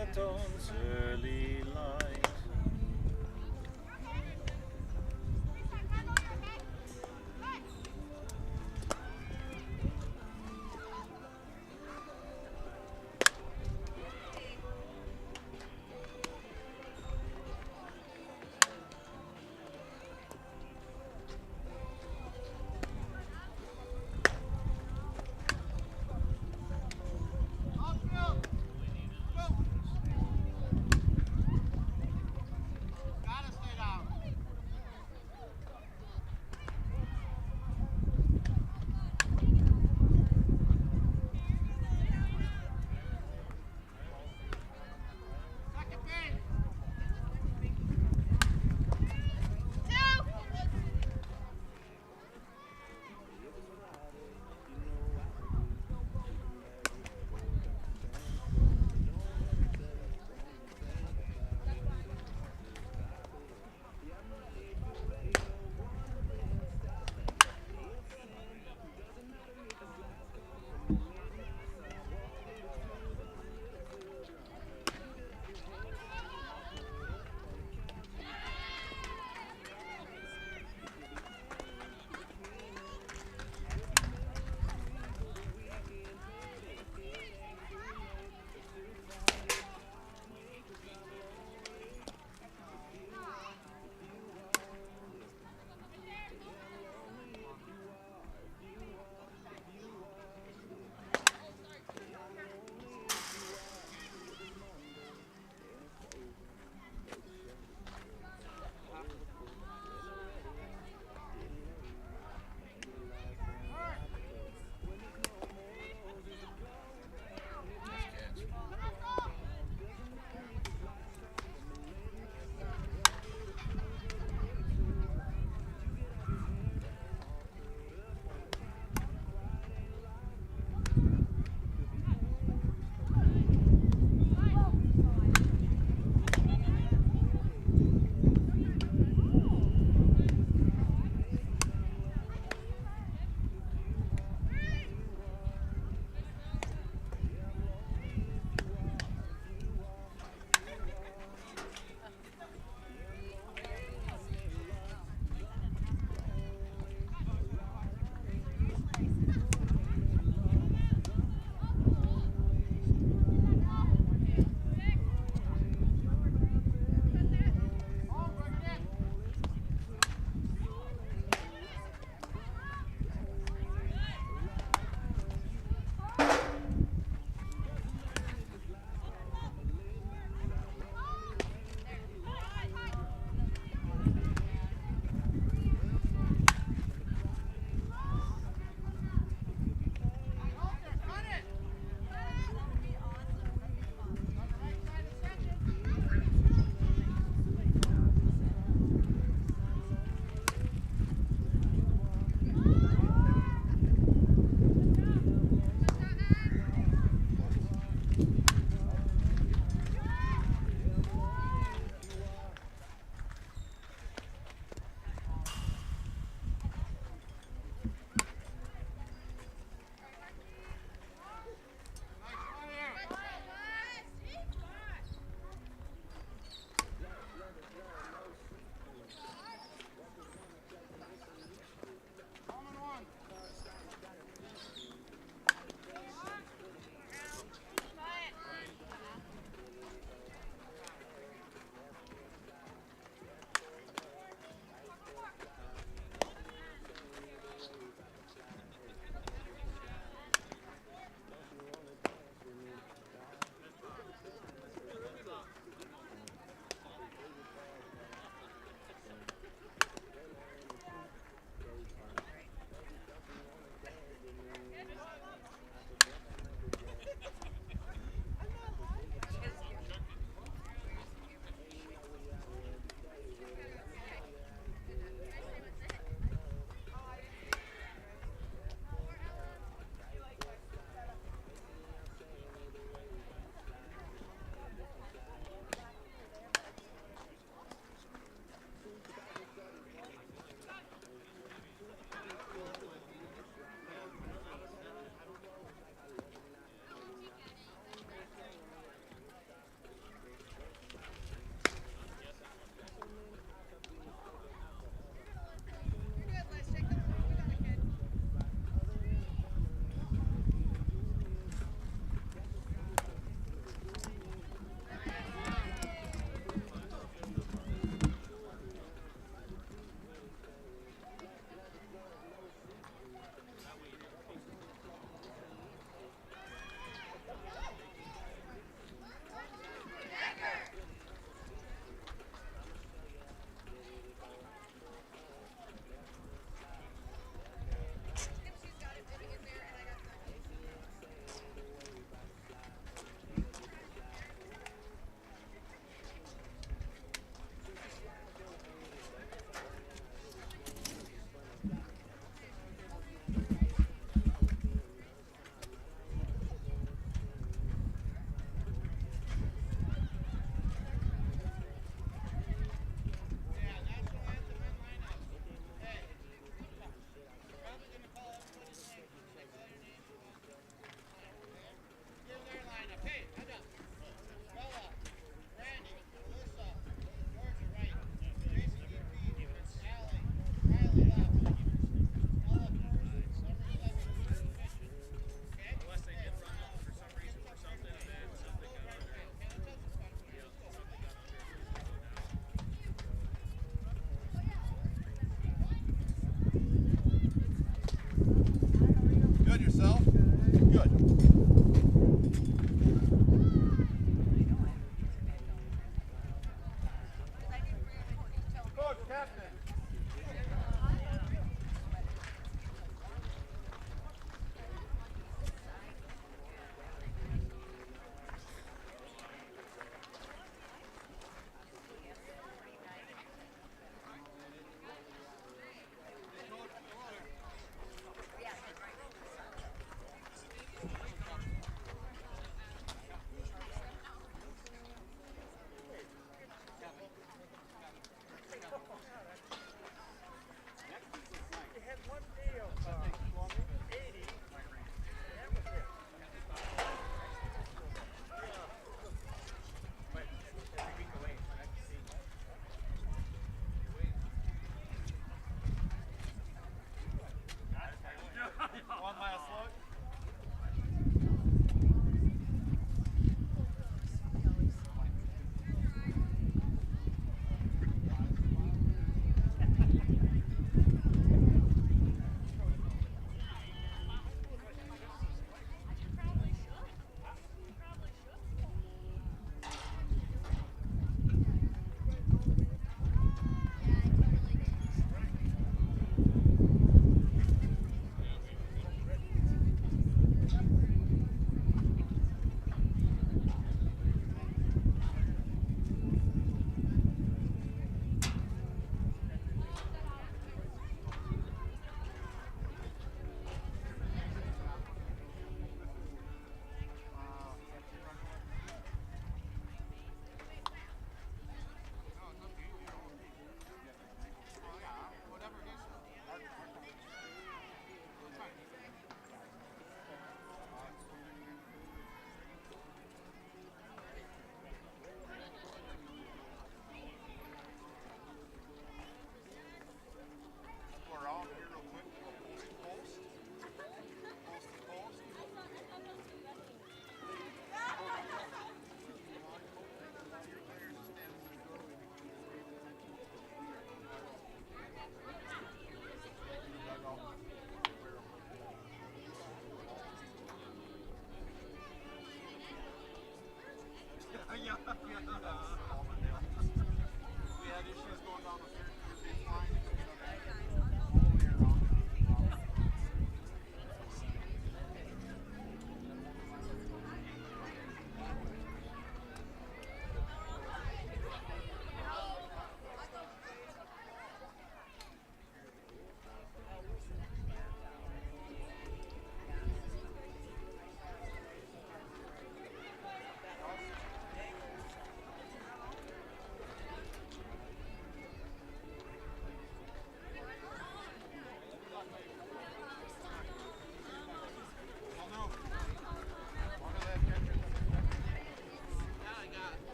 the dawn's early light.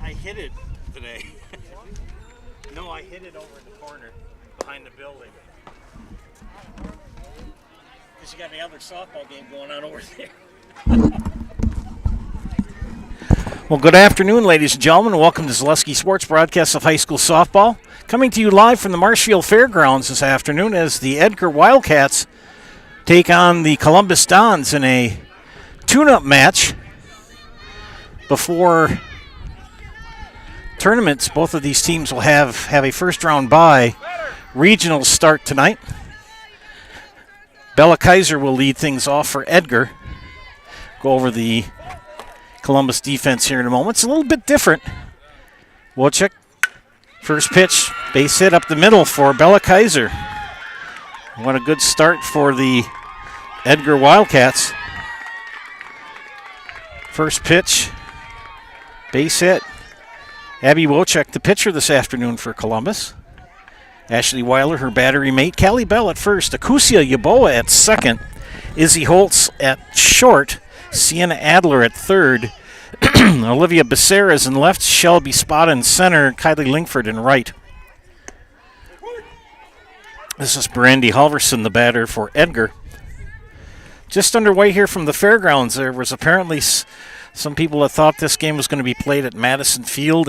I hit it today. No, I hit it over in the corner behind the building. Because you got another softball game going on over there. Well, good afternoon, ladies and gentlemen. Welcome to Zaleski Sports broadcast of high school softball. Coming to you live from the Marshfield Fairgrounds this afternoon as the Edgar Wildcats take on the Columbus Dons in a tune-up match before tournaments. Both of these teams will have a first-round bye. Regionals start tonight. Bella Kaiser will lead things off for Edgar. Go over the Columbus defense here in a moment. It's a little bit different. Wojcik, first pitch, base hit up the middle for Bella Kaiser. What a good start for the Edgar Wildcats. First pitch, base hit. Abby Wojcik, the pitcher this afternoon for Columbus. Ashley Weiler, her battery mate. Callie Bell at first. Akusia Yaboa at second. Izzy Holtz at short. Sienna Adler at third. Olivia Becerra's in left. Shelby Spada in center. Kylie Lingford in right. This is Brandy Halverson, the batter for Edgar. Just underway here from the fairgrounds. There was apparently some people that thought this game was going to be played at Madison Field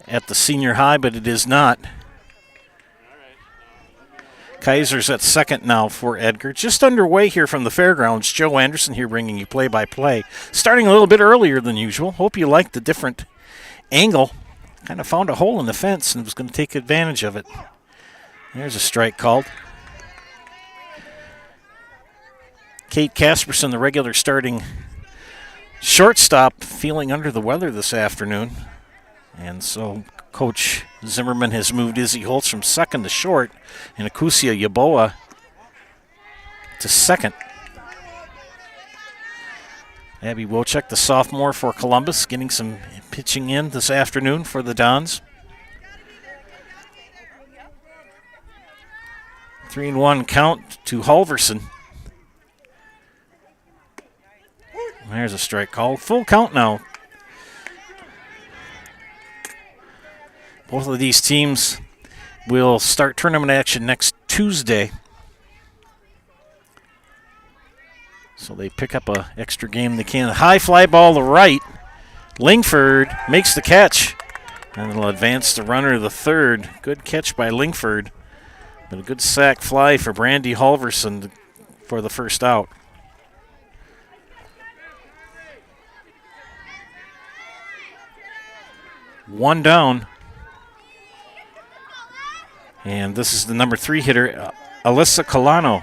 at the senior high, but it is not. Kaiser's at second now for Edgar. Just underway here from the fairgrounds. Joe Anderson here bringing you play-by-play. Starting a little bit earlier than usual. Hope you liked the different angle. Kind of found a hole in the fence and was going to take advantage of it. There's a strike called. Kate Casperson, the regular starting shortstop, feeling under the weather this afternoon. And so Coach Zimmerman has moved Izzy Holtz from second to short and Akusia Yaboa to second. Abby Wojcik, the sophomore for Columbus, getting some pitching in this afternoon for the Dons. 3-1 count to Halverson. There's a strike called. Full count now. Both of these teams will start tournament action next Tuesday. So they pick up an extra game they can. High fly ball to right. Lingford makes the catch. And it'll advance the runner to the third. Good catch by Lingford. But a good sack fly for Brandy Halverson for the first out. One down. And this is the number 3 hitter, Alyssa Colano.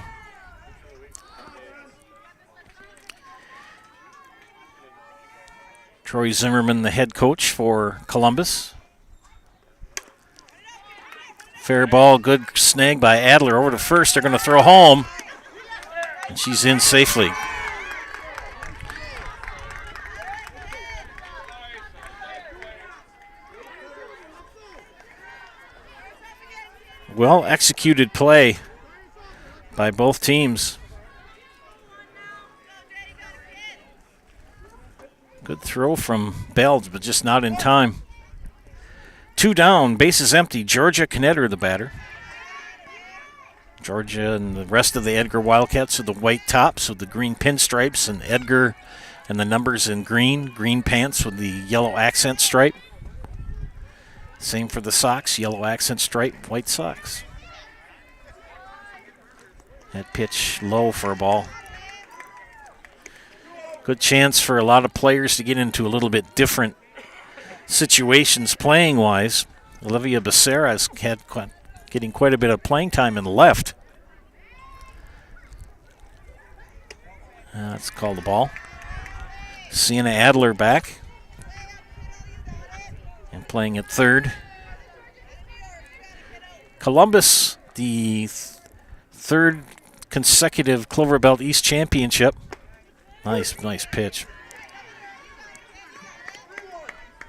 Troy Zimmerman, the head coach for Columbus. Fair ball, good snag by Adler over to first. They're going to throw home, and she's in safely. Well executed play by both teams. Good throw from Belge, but just not in time. 2 down, bases empty. Georgia Knetter, the batter. Georgia and the rest of the Edgar Wildcats with the white tops with the green pinstripes, and Edgar and the numbers in green pants with the yellow accent stripe. Same for the socks, yellow accent stripe, white socks. That pitch low for a ball. Good chance for a lot of players to get into a little bit different situations playing-wise. Olivia Becerra has getting quite a bit of playing time in the left. Let's call the ball. Sienna Adler back and playing at third. Columbus, the third consecutive Clover Belt East Championship. Nice pitch.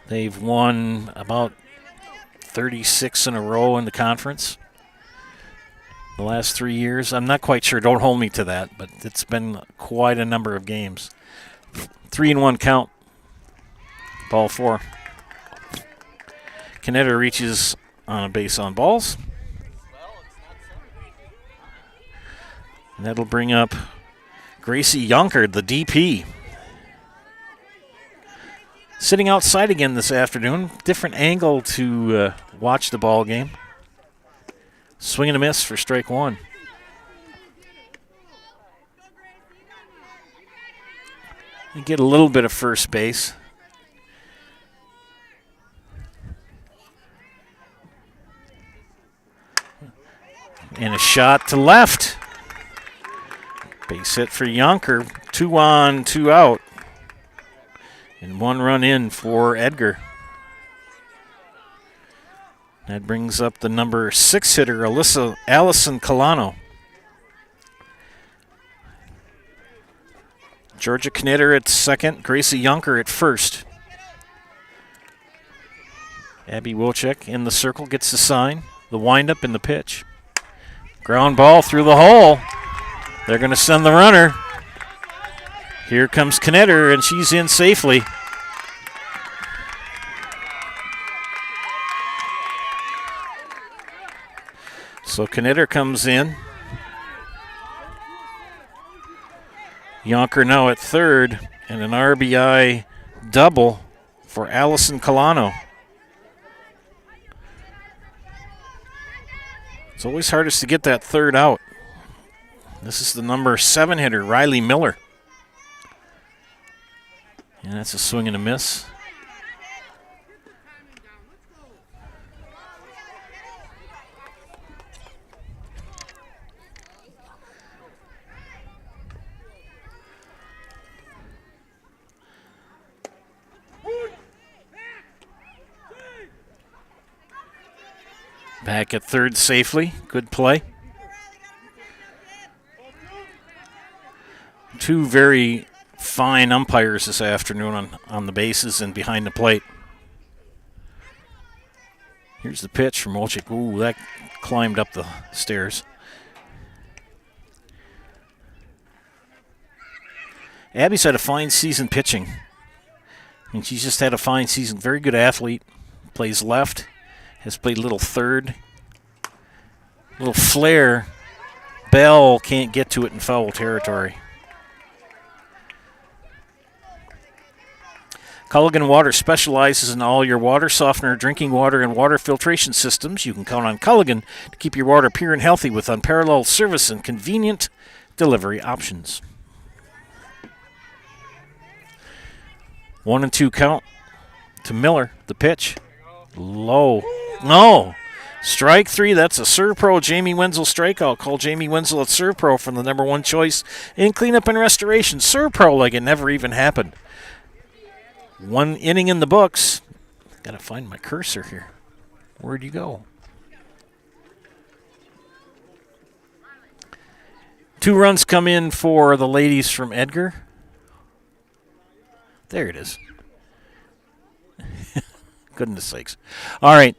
They've won about 36 in a row in the conference the last 3 years. I'm not quite sure. Don't hold me to that, but it's been quite a number of games. 3-1 count. Ball 4. Knetter reaches on a base on balls. And that'll bring up Gracie Yonkard, the DP. Sitting outside again this afternoon. Different angle to watch the ball game. Swing and a miss for strike 1. You get a little bit of first base. And a shot to left. Base hit for Yonker. 2 on, 2 out. And 1 run in for Edgar. That brings up the number 6 hitter, Allison Colano. Georgia Knetter at second, Gracie Yonker at first. Abby Wojcik in the circle gets the sign, the windup and the pitch. Ground ball through the hole. They're going to send the runner. Here comes Knetter, and she's in safely. So Knetter comes in. Yonker now at third, and an RBI double for Allison Colano. It's always hardest to get that third out. This is the number 7 hitter, Riley Miller. And that's a swing and a miss. Back at third safely. Good play. 2 very fine umpires this afternoon on the bases and behind the plate. Here's the pitch from Wojcik. Ooh, that climbed up the stairs. Abby's had a fine season pitching. And she's just had a fine season. Very good athlete. Plays left. Has played little third. Little flare. Bell can't get to it in foul territory. Culligan Water specializes in all your water softener, drinking water, and water filtration systems. You can count on Culligan to keep your water pure and healthy with unparalleled service and convenient delivery options. 1-2 count to Miller, the pitch. Low. No. Strike 3. That's a Serve-Pro Jamie Wenzel strikeout. Call Jamie Wenzel at Serve-Pro from the #1 choice in cleanup and restoration. Serve-Pro like it never even happened. 1 inning in the books. Got to find my cursor here. Where'd you go? 2 runs come in for the ladies from Edgar. There it is. Goodness sakes. All right.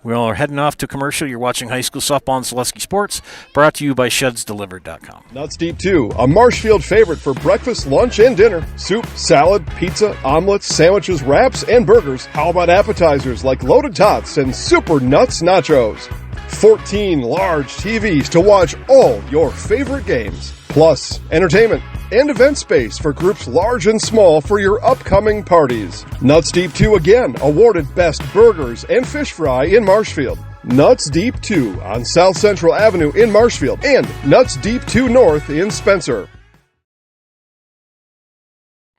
We're heading off to commercial. You're watching High School Softball and Zaleski Sports, brought to you by ShedsDelivered.com. Nuts Deep 2, a Marshfield favorite for breakfast, lunch, and dinner. Soup, salad, pizza, omelets, sandwiches, wraps, and burgers. How about appetizers like loaded tots and super nuts nachos? 14 large TVs to watch all your favorite games. Plus, entertainment and event space for groups large and small for your upcoming parties. Nuts Deep 2 again, awarded Best Burgers and Fish Fry in Marshfield. Nuts Deep 2 on South Central Avenue in Marshfield and Nuts Deep 2 North in Spencer.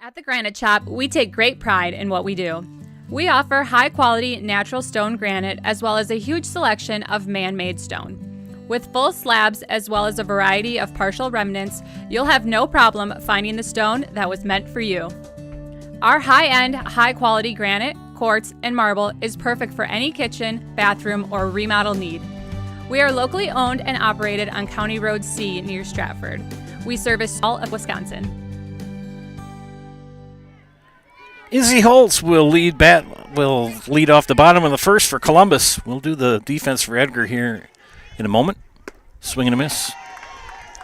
At the Granite Shop, we take great pride in what we do. We offer high-quality natural stone granite as well as a huge selection of man-made stone. With full slabs as well as a variety of partial remnants, you'll have no problem finding the stone that was meant for you. Our high-end, high-quality granite, quartz, and marble is perfect for any kitchen, bathroom, or remodel need. We are locally owned and operated on County Road C near Stratford. We service all of Wisconsin. Izzy Holtz will lead off the bottom of the first for Columbus. We'll do the defense for Edgar here in a moment. Swing and a miss.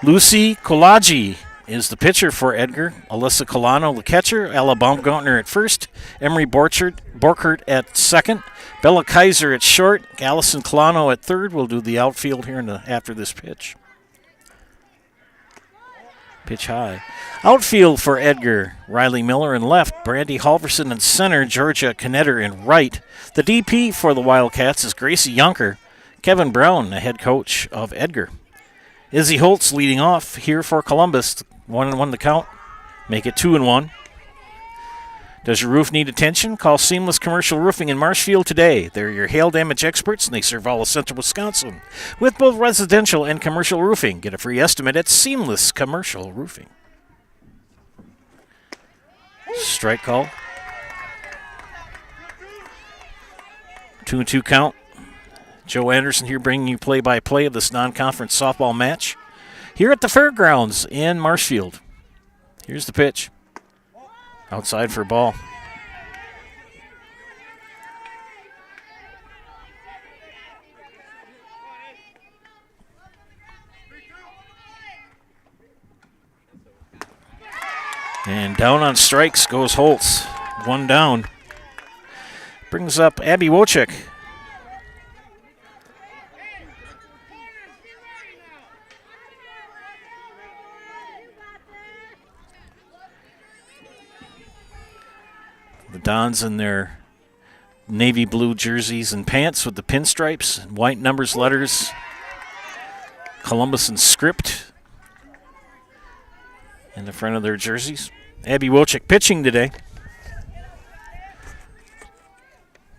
Lucy Kolagi is the pitcher for Edgar. Alyssa Colano, the catcher. Ella Baumgartner at first. Emery Borkert at second. Bella Kaiser at short. Allison Colano at third. We'll do the outfield here after this pitch. Pitch high. Outfield for Edgar. Riley Miller in left. Brandy Halverson in center. Georgia Knetter in right. The DP for the Wildcats is Gracie Yunker. Kevin Brown, the head coach of Edgar. Izzy Holtz leading off here for Columbus. 1-1 the count. Make it 2-1. Does your roof need attention? Call Seamless Commercial Roofing in Marshfield today. They're your hail damage experts, and they serve all of central Wisconsin with both residential and commercial roofing. Get a free estimate at Seamless Commercial Roofing. Strike call. 2-2 count. Joe Anderson here bringing you play-by-play of this non-conference softball match here at the fairgrounds in Marshfield. Here's the pitch. Outside for a ball. And down on strikes goes Holtz. 1 down. Brings up Abby Wojcik. The Dons in their navy blue jerseys and pants with the pinstripes, and white numbers, letters, Columbus and script in the front of their jerseys. Abby Wojcik pitching today.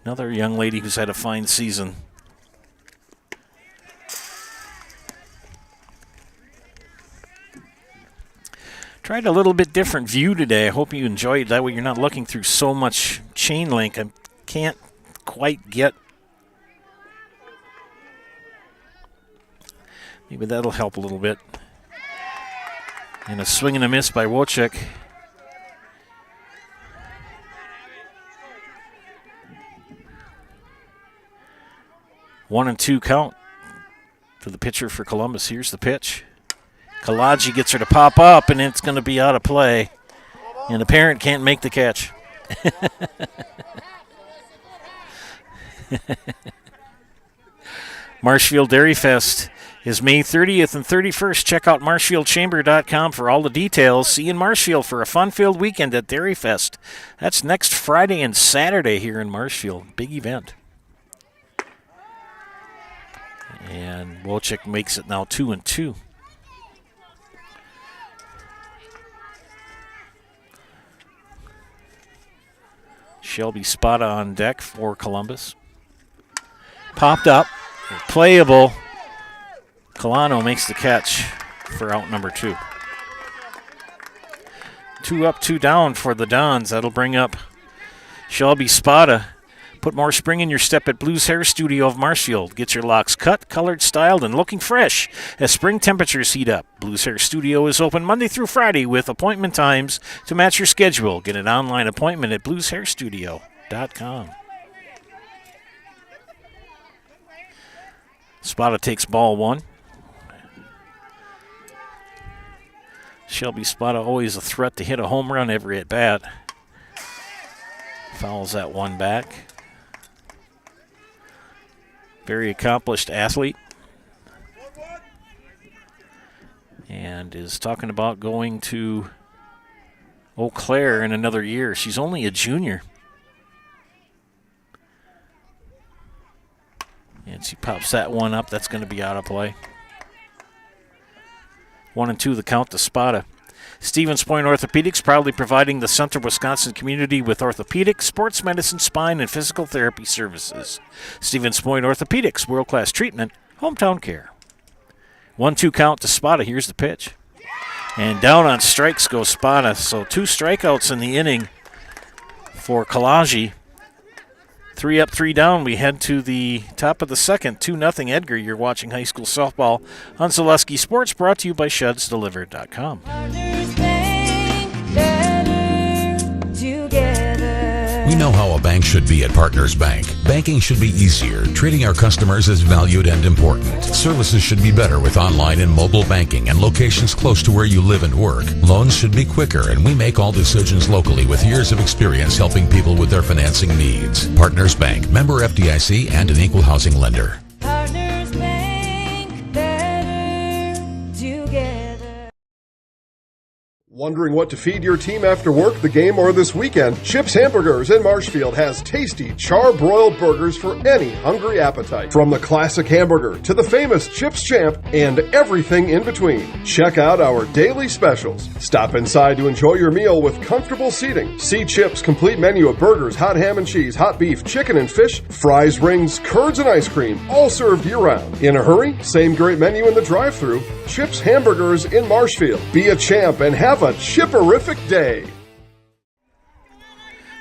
Another young lady who's had a fine season. Tried a little bit different view today. I hope you enjoyed. That way you're not looking through so much chain link. I can't quite get. Maybe that'll help a little bit. And a swing and a miss by Wojcik. One and two count for the pitcher for Columbus. Here's the pitch. Kalaji gets her to pop up, and it's going to be out of play. And the parent can't make the catch. Marshfield Dairy Fest is May 30th and 31st. Check out marshfieldchamber.com for all the details. See you in Marshfield for a fun-filled weekend at Dairy Fest. That's next Friday and Saturday here in Marshfield. Big event. And Wojcik makes it now 2-2. Shelby Spada on deck for Columbus. Popped up. Playable. Colano makes the catch for out number 2. 2 up, 2 down for the Dons. That'll bring up Shelby Spada. Put more spring in your step at Blues Hair Studio of Marshfield. Get your locks cut, colored, styled, and looking fresh as spring temperatures heat up. Blues Hair Studio is open Monday through Friday with appointment times to match your schedule. Get an online appointment at blueshairstudio.com. Spada takes ball 1. Shelby Spada always a threat to hit a home run every at bat. Fouls that one back. Very accomplished athlete. And is talking about going to Eau Claire in another year. She's only a junior. And she pops that one up. That's going to be out of play. 1-2 the count to Spada. Stevens Point Orthopedics, proudly providing the Central Wisconsin community with orthopedic, sports medicine, spine, and physical therapy services. Stevens Point Orthopedics, world-class treatment, hometown care. 1-2 count to Spada. Here's the pitch. And down on strikes goes Spada. So 2 strikeouts in the inning for Kalaji. 3 up, 3 down. We head to the top of the second. 2-0 Edgar. You're watching high school softball on Zaleski Sports, brought to you by ShedsDelivered.com. We know how a bank should be at Partners Bank. Banking should be easier, treating our customers as valued and important. Services should be better with online and mobile banking and locations close to where you live and work. Loans should be quicker, and we make all decisions locally with years of experience helping people with their financing needs. Partners Bank, member FDIC, and an equal housing lender. Partners Bank, better together. Wondering what to feed your team after work, the game, or this weekend? Chips Hamburgers in Marshfield has tasty char-broiled burgers for any hungry appetite. From the classic hamburger to the famous Chips Champ and everything in between. Check out our daily specials. Stop inside to enjoy your meal with comfortable seating. See Chips' complete menu of burgers, hot ham and cheese, hot beef, chicken and fish, fries, rings, curds, and ice cream, all served year-round. In a hurry? Same great menu in the drive-thru. Chips Hamburgers in Marshfield. Be a champ and have a chipperific day.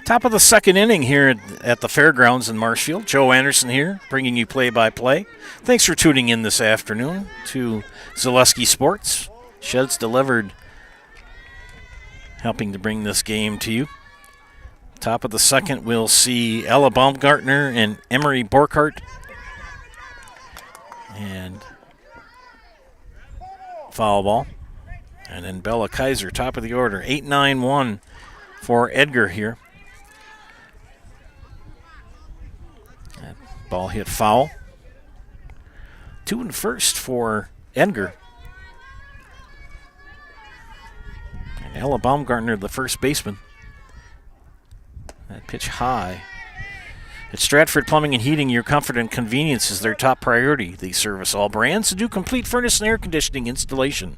Top of the second inning here at the fairgrounds in Marshfield. Joe Anderson here, bringing you play-by-play. Thanks for tuning in this afternoon to Zaleski Sports. Sheds Delivered, helping to bring this game to you. Top of the second, we'll see Ella Baumgartner and Emery Borkhardt. And foul ball. And then Bella Kaiser, top of the order. 8-9-1 for Edgar here. That ball hit foul. 2 in first for Edgar. And Ella Baumgartner, the first baseman. That pitch high. At Stratford Plumbing and Heating, your comfort and convenience is their top priority. They service all brands and do complete furnace and air conditioning installation.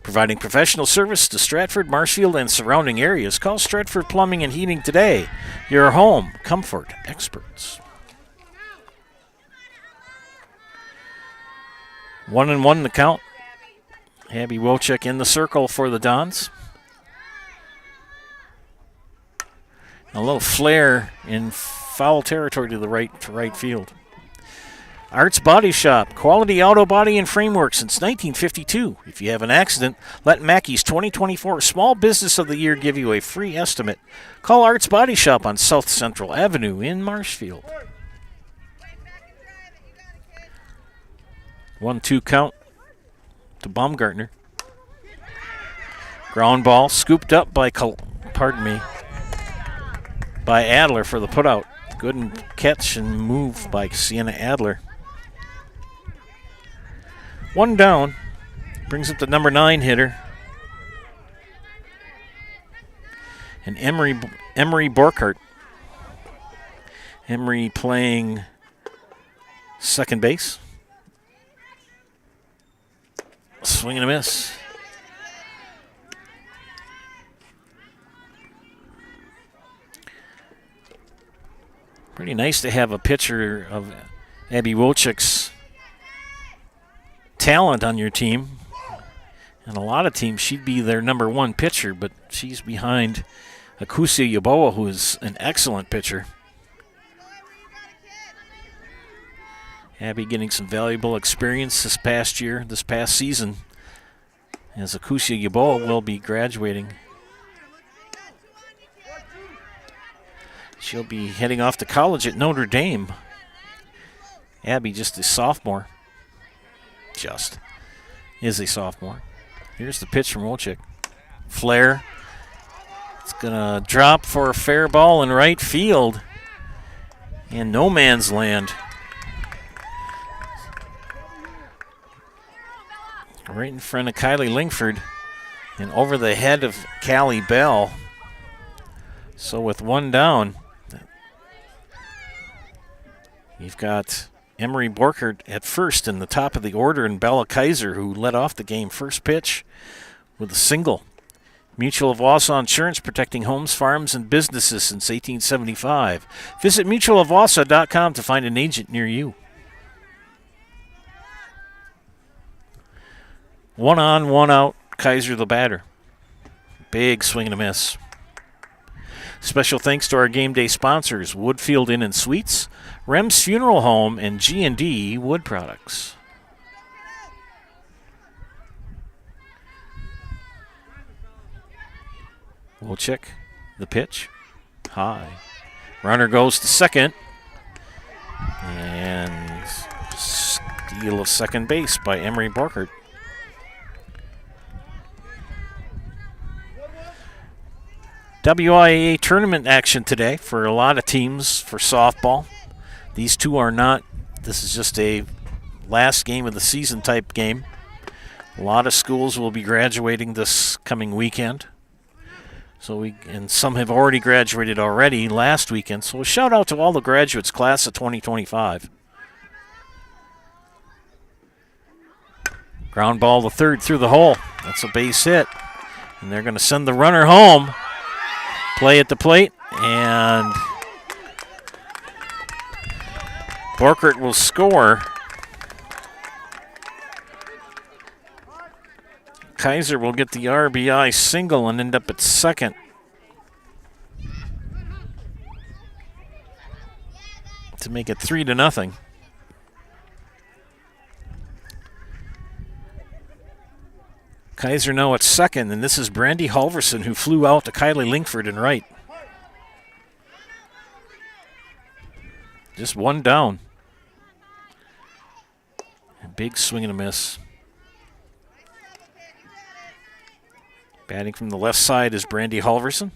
Providing professional service to Stratford, Marshfield, and surrounding areas. Call Stratford Plumbing and Heating today. Your home comfort experts. 1-1 the count. Abby Wojcik in the circle for the Dons. A little flare in foul territory to the right field. Arts Body Shop, quality auto body and framework since 1952. If you have an accident, let Mackey's 2024 Small Business of the Year give you a free estimate. Call Arts Body Shop on South Central Avenue in Marshfield. 1-2 count to Baumgartner. Ground ball scooped up by Adler for the putout. Good catch and move by Sienna Adler. 1 down. Brings up the number 9 hitter. And Emery Borkhardt. Emery playing second base. Swing and a miss. Pretty nice to have a pitcher Abby Wilczek's talent on your team. And a lot of teams, she'd be their number one pitcher, but she's behind Akusia Yaboa, who is an excellent pitcher. Abby getting some valuable experience this past season, as Akusia Yaboa will be graduating. She'll be heading off to college at Notre Dame. Abby just a sophomore. Is a sophomore. Here's the pitch from Wilczek. Flare. It's going to drop for a fair ball in right field. And no man's land. Right in front of Kylie Lingford. And over the head of Callie Bell. So with one down, you've got Emery Borkert at first in the top of the order, and Bella Kaiser, who led off the game first pitch with a single. Mutual of Wausau Insurance, protecting homes, farms, and businesses since 1875. Visit mutualofwausau.com to find an agent near you. 1 on, 1 out, Kaiser the batter. Big swing and a miss. Special thanks to our game day sponsors, Woodfield Inn and Suites, Rem's Funeral Home, and G&D Wood Products. Wilczek, the pitch, high. Runner goes to second, and steal of second base by Emery Borkert. WIAA tournament action today for a lot of teams for softball. These two are not. This is just a last game of the season type game. A lot of schools will be graduating this coming weekend. And some have already graduated already last weekend. So a shout out to all the graduates, class of 2025. Ground ball to third through the hole. That's a base hit. And they're going to send the runner home. Play at the plate, and Borkert will score. Kaiser will get the RBI single and end up at second. To make it 3-0. Kaiser now at second, and this is Brandy Halverson, who flew out to Kylie Lingford in right. Just one down. A big swing and a miss. Batting from the left side is Brandy Halverson.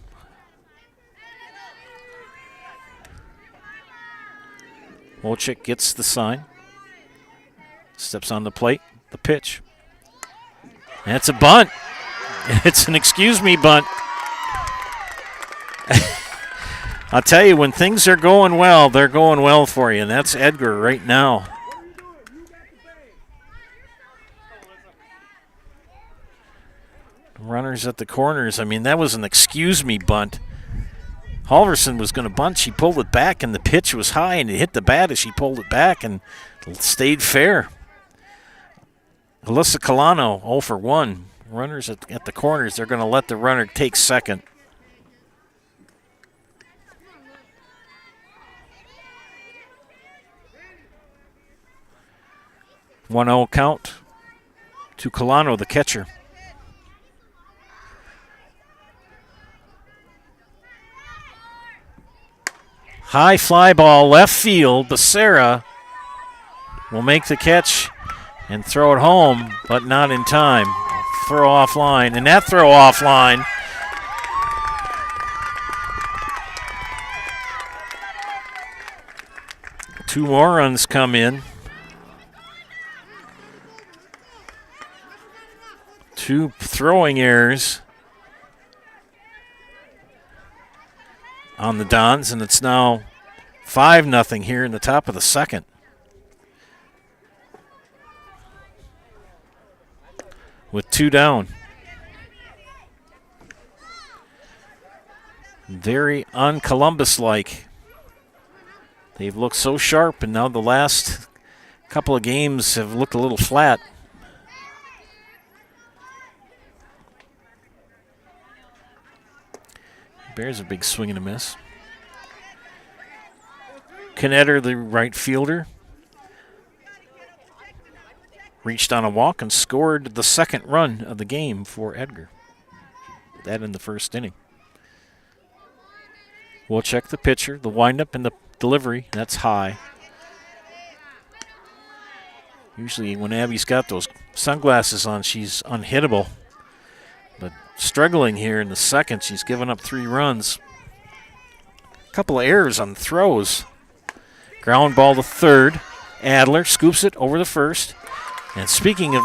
Wilczek gets the sign. Steps on the plate. The pitch. That's a bunt. It's an excuse me bunt. I'll tell you, when things are going well, they're going well for you, and that's Edgar right now. Runners at the corners. I mean, that was an excuse me bunt. Halverson was going to bunt. She pulled it back, and the pitch was high, and it hit the bat as she pulled it back, and it stayed fair. Alyssa Colano, 0 for 1. Runners at the corners, they're going to let the runner take second. One-0 count to Colano, the catcher. High fly ball, left field. Becerra will make the catch and throw it home, but not in time. Throw offline, and that throw offline. Two more runs come in. Two throwing errors on the Dons, and it's now 5-0 here in the top of the second. With 2 down. Very un-Columbus-like. They've looked so sharp, and now the last couple of games have looked a little flat. Bears a big swing and a miss. Knetter, the right fielder, reached on a walk and scored the second run of the game for Edgar. That in the first inning. We'll check the pitcher, the windup, and the delivery. That's high. Usually when Abby's got those sunglasses on, she's unhittable. But struggling here in the second. She's given up 3 runs. A couple of errors on throws. Ground ball to third. Adler scoops it over the first. And speaking of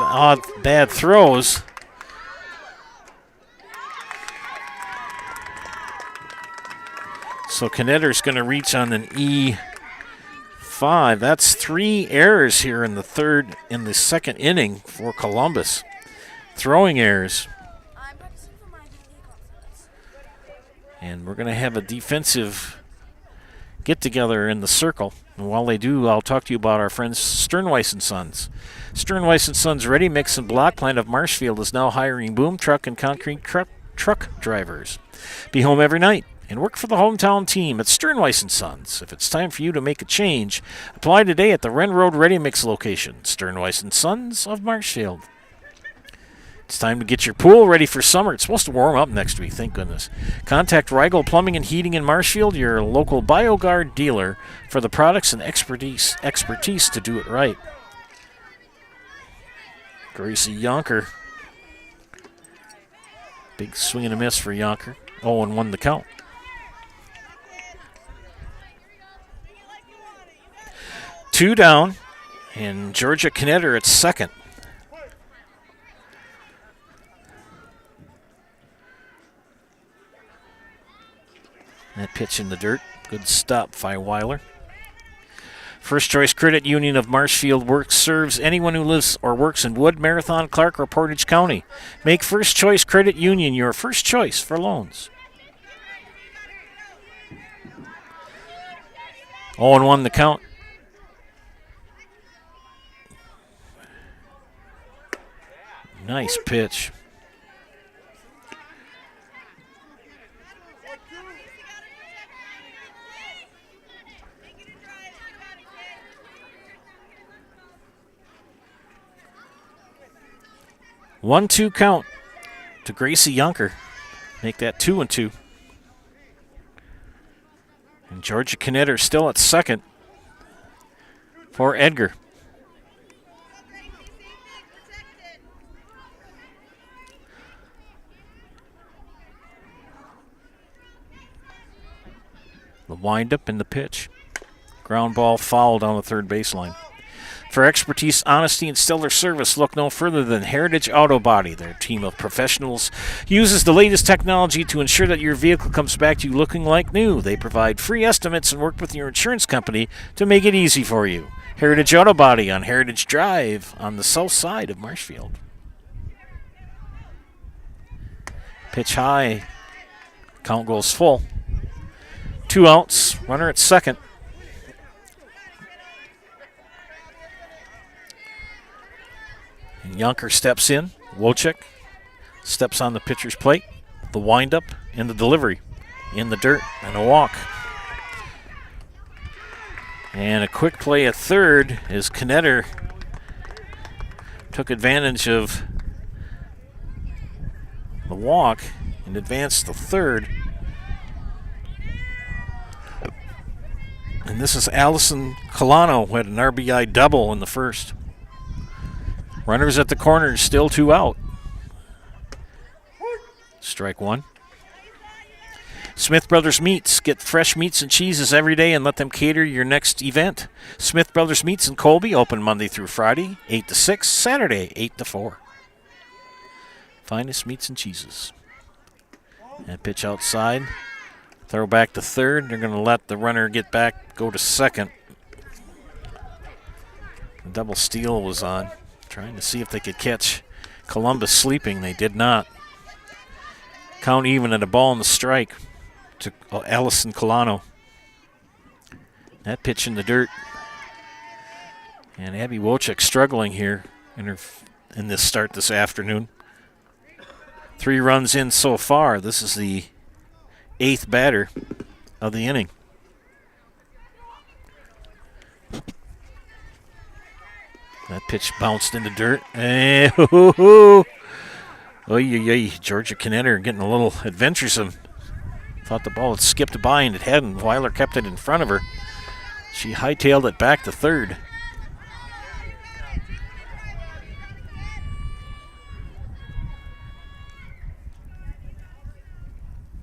bad throws, so Knetter's going to reach on an E5. That's 3 errors here in the second inning for Columbus. Throwing errors. And we're going to have a defensive get-together in the circle. And while they do, I'll talk to you about our friends Sternweiss & Sons. Sternweiss & Sons Ready Mix and Block Plant of Marshfield is now hiring boom truck and concrete truck drivers. Be home every night and work for the hometown team at Sternweiss & Sons. If it's time for you to make a change, apply today at the Wren Road Ready Mix location. Sternweiss & Sons of Marshfield. It's time to get your pool ready for summer. It's supposed to warm up next week, thank goodness. Contact Rigel Plumbing and Heating in Marshfield, your local BioGuard dealer, for the products and expertise to do it right. Gracie Yonker. Big swing and a miss for Yonker. 0-1 the count. Two down, and Georgia Knetter at second. That pitch in the dirt. Good stop by Weiler. First Choice Credit Union of Marshfield serves anyone who lives or works in Wood, Marathon, Clark, or Portage County. Make First Choice Credit Union your first choice for loans. 0-1 the count. Nice pitch. One-two count to Gracie Yonker. Make that 2-2. And Georgia Knetter still at second for Edgar. The windup and the pitch. Ground ball foul down the third baseline. For expertise, honesty, and stellar service, look no further than Heritage Auto Body. Their team of professionals uses the latest technology to ensure that your vehicle comes back to you looking like new. They provide free estimates and work with your insurance company to make it easy for you. Heritage Auto Body on Heritage Drive on the south side of Marshfield. Pitch high. Count goes full. 2 outs. Runner at second. And Yonker steps in. Wojcik steps on the pitcher's plate. The windup and the delivery in the dirt and a walk. And a quick play at third as Knetter took advantage of the walk and advanced to third. And this is Allison Colano, who had an RBI double in the first. Runners at the corners, still 2 out. Strike one. Smith Brothers Meats. Get fresh meats and cheeses every day and let them cater your next event. Smith Brothers Meats in Colby, open Monday through Friday, 8 to 6, Saturday, 8 to 4. Finest meats and cheeses. And pitch outside. Throw back to third. They're going to let the runner get back, go to second. The double steal was on. Trying to see if they could catch Columbus sleeping. They did not. Count even at a ball in the strike to Allison Colano. That pitch in the dirt. And Abby Wojcik struggling here in this start this afternoon. 3 runs in so far. This is the 8th batter of the inning. That pitch bounced in the dirt. Georgia Knetter getting a little adventuresome. Thought the ball had skipped by and it hadn't. Weiler kept it in front of her. She hightailed it back to third.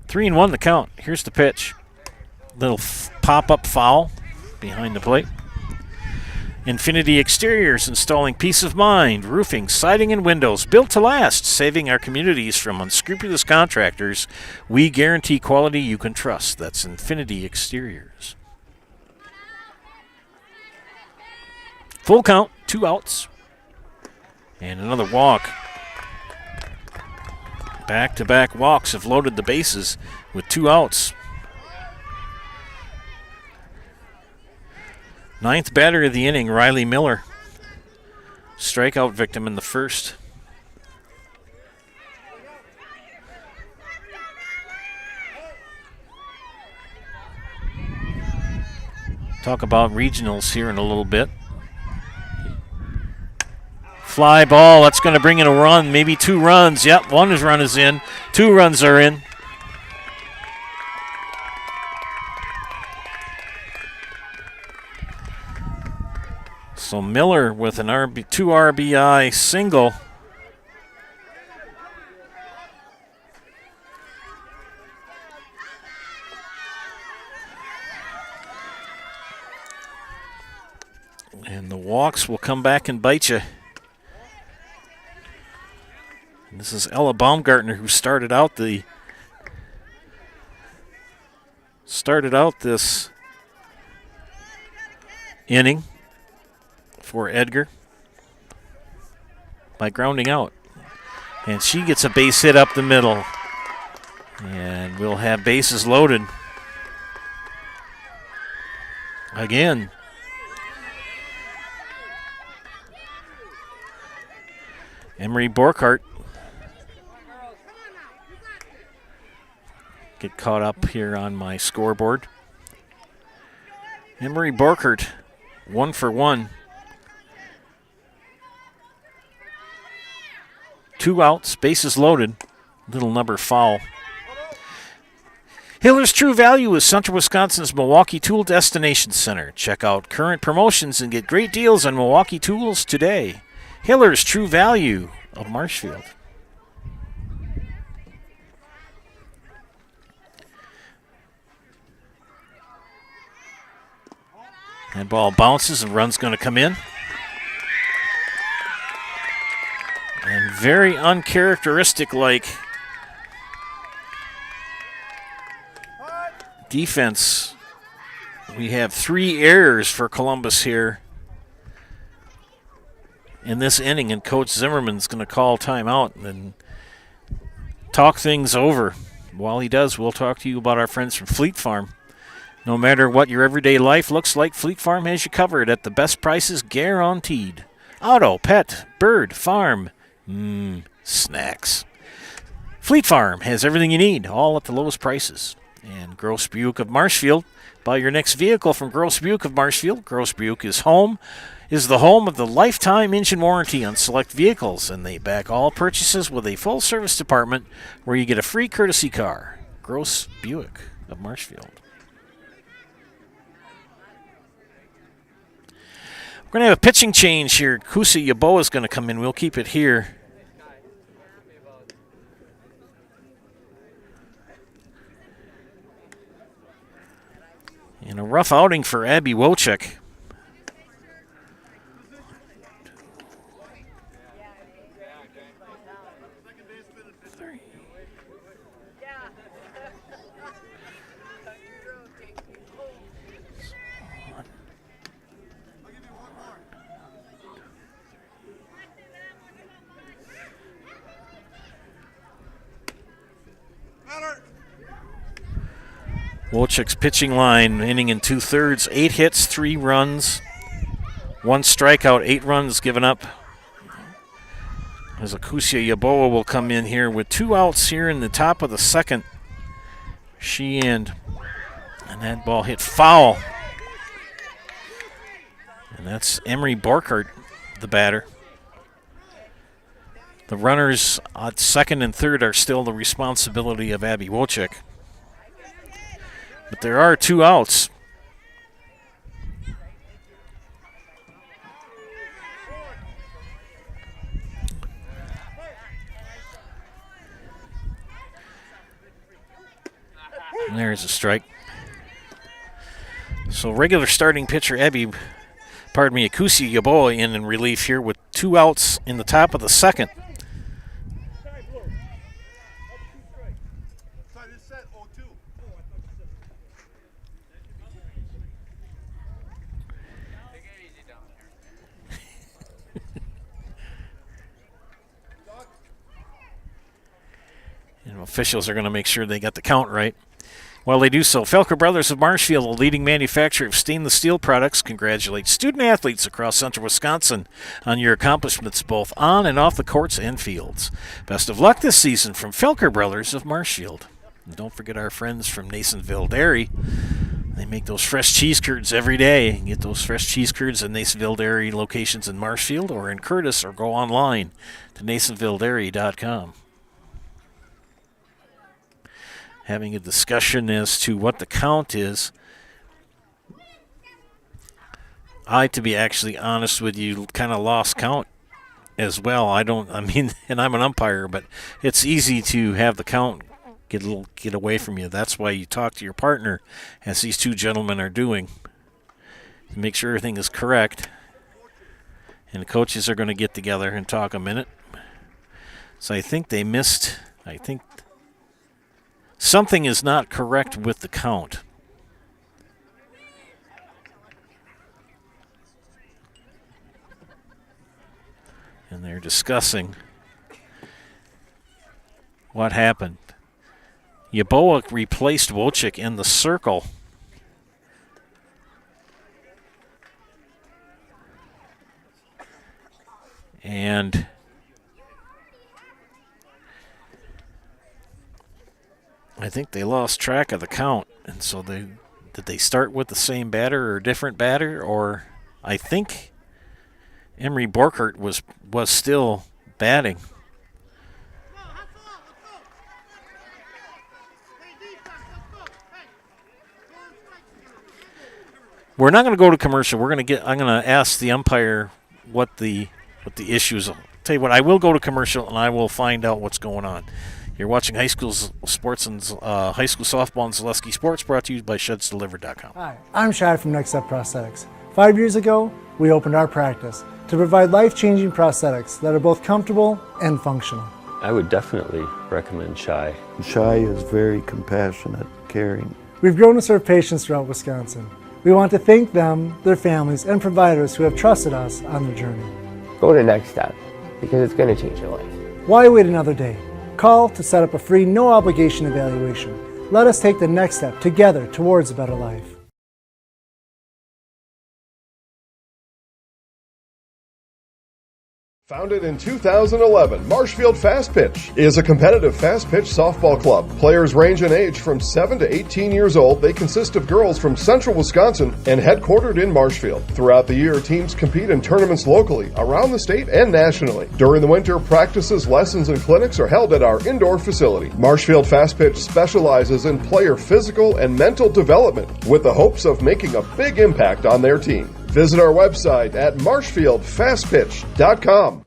Three and 1 the count. Here's the pitch. Little pop-up foul behind the plate. Infinity Exteriors, installing peace of mind, roofing, siding, and windows, built to last, saving our communities from unscrupulous contractors. We guarantee quality you can trust. That's Infinity Exteriors. Full count, 2 outs. And another walk. Back-to-back walks have loaded the bases with 2 outs. 9th batter of the inning, Riley Miller. Strikeout victim in the first. Talk about regionals here in a little bit. Fly ball, that's going to bring in a run, maybe 2 runs. Yep, 1 run is in. 2 runs are in. So Miller with an 2 RBI single. And the walks will come back and bite you. And this is Ella Baumgartner, who started out this inning for Edgar by grounding out. And she gets a base hit up the middle. And we'll have bases loaded again. Emery Borkhardt get caught up here on my scoreboard. Emery Borkhardt, 1 for 1. 2 outs, bases loaded. Little number foul. Hiller's True Value is Central Wisconsin's Milwaukee Tool Destination Center. Check out current promotions and get great deals on Milwaukee tools today. Hiller's True Value of Marshfield. That ball bounces and run's going to come in. And very uncharacteristic like defense. We have 3 errors for Columbus here in this inning, and Coach Zimmerman's going to call timeout and talk things over. While he does, we'll talk to you about our friends from Fleet Farm. No matter what your everyday life looks like, Fleet Farm has you covered at the best prices guaranteed. Auto, pet, bird, farm, snacks. Fleet Farm has everything you need, all at the lowest prices. And Gross Buick of Marshfield. Buy your next vehicle from Gross Buick of Marshfield. Gross Buick is the home of the lifetime engine warranty on select vehicles, and they back all purchases with a full service department where you get a free courtesy car. Gross Buick of Marshfield. We're going to have a pitching change here. Kusa Yaboa is going to come in. We'll keep it here. And a rough outing for Abby Wojcik. Wolchuk's pitching line, inning in 2/3, 8 hits, 3 runs, 1 strikeout, 8 runs given up. As Akusia Yaboa will come in here with 2 outs here in the top of the second. And that ball hit foul. And that's Emery Borkert, the batter. The runners at second and third are still the responsibility of Abby Wolchuk. But there are 2 outs. And there's a strike. So regular starting pitcher Akusia Yaboa in relief here with 2 outs in the top of the second. And officials are going to make sure they got the count right. While they do so, Felker Brothers of Marshfield, a leading manufacturer of stainless steel products, congratulates student-athletes across central Wisconsin on your accomplishments both on and off the courts and fields. Best of luck this season from Felker Brothers of Marshfield. And don't forget our friends from Nasonville Dairy. They make those fresh cheese curds every day. You can get those fresh cheese curds at Nasonville Dairy locations in Marshfield or in Curtis, or go online to nasonvilledairy.com. Having a discussion as to what the count is. To be actually honest with you, kind of lost count as well. And I'm an umpire, but it's easy to have the count get away from you. That's why you talk to your partner, as these 2 gentlemen are doing, to make sure everything is correct. And the coaches are going to get together and talk a minute. So I think they missed, something is not correct with the count. And they're discussing what happened. Yaboa replaced Wolchuk in the circle. And I think they lost track of the count, and so did they start with the same batter or a different batter? Or I think Emery Borkert was still batting. We're not going to go to commercial. I'm going to ask the umpire what the issues are. Tell you what, I will go to commercial and I will find out what's going on. You're watching High School Sports and High School Softball and Zaleski Sports, brought to you by ShedsDelivered.com. Hi, I'm Shad from Next Step Prosthetics. 5 years ago, we opened our practice to provide life-changing prosthetics that are both comfortable and functional. I would definitely recommend Shai. Shai is very compassionate, caring. We've grown to serve patients throughout Wisconsin. We want to thank them, their families, and providers who have trusted us on their journey. Go to Next Step, because it's going to change your life. Why wait another day? Call to set up a free, no-obligation evaluation. Let us take the next step together towards a better life. Founded in 2011, Marshfield Fast Pitch is a competitive fast-pitch softball club. Players range in age from 7 to 18 years old. They consist of girls from central Wisconsin and headquartered in Marshfield. Throughout the year, teams compete in tournaments locally, around the state, and nationally. During the winter, practices, lessons, and clinics are held at our indoor facility. Marshfield Fast Pitch specializes in player physical and mental development with the hopes of making a big impact on their team. Visit our website at marshfieldfastpitch.com.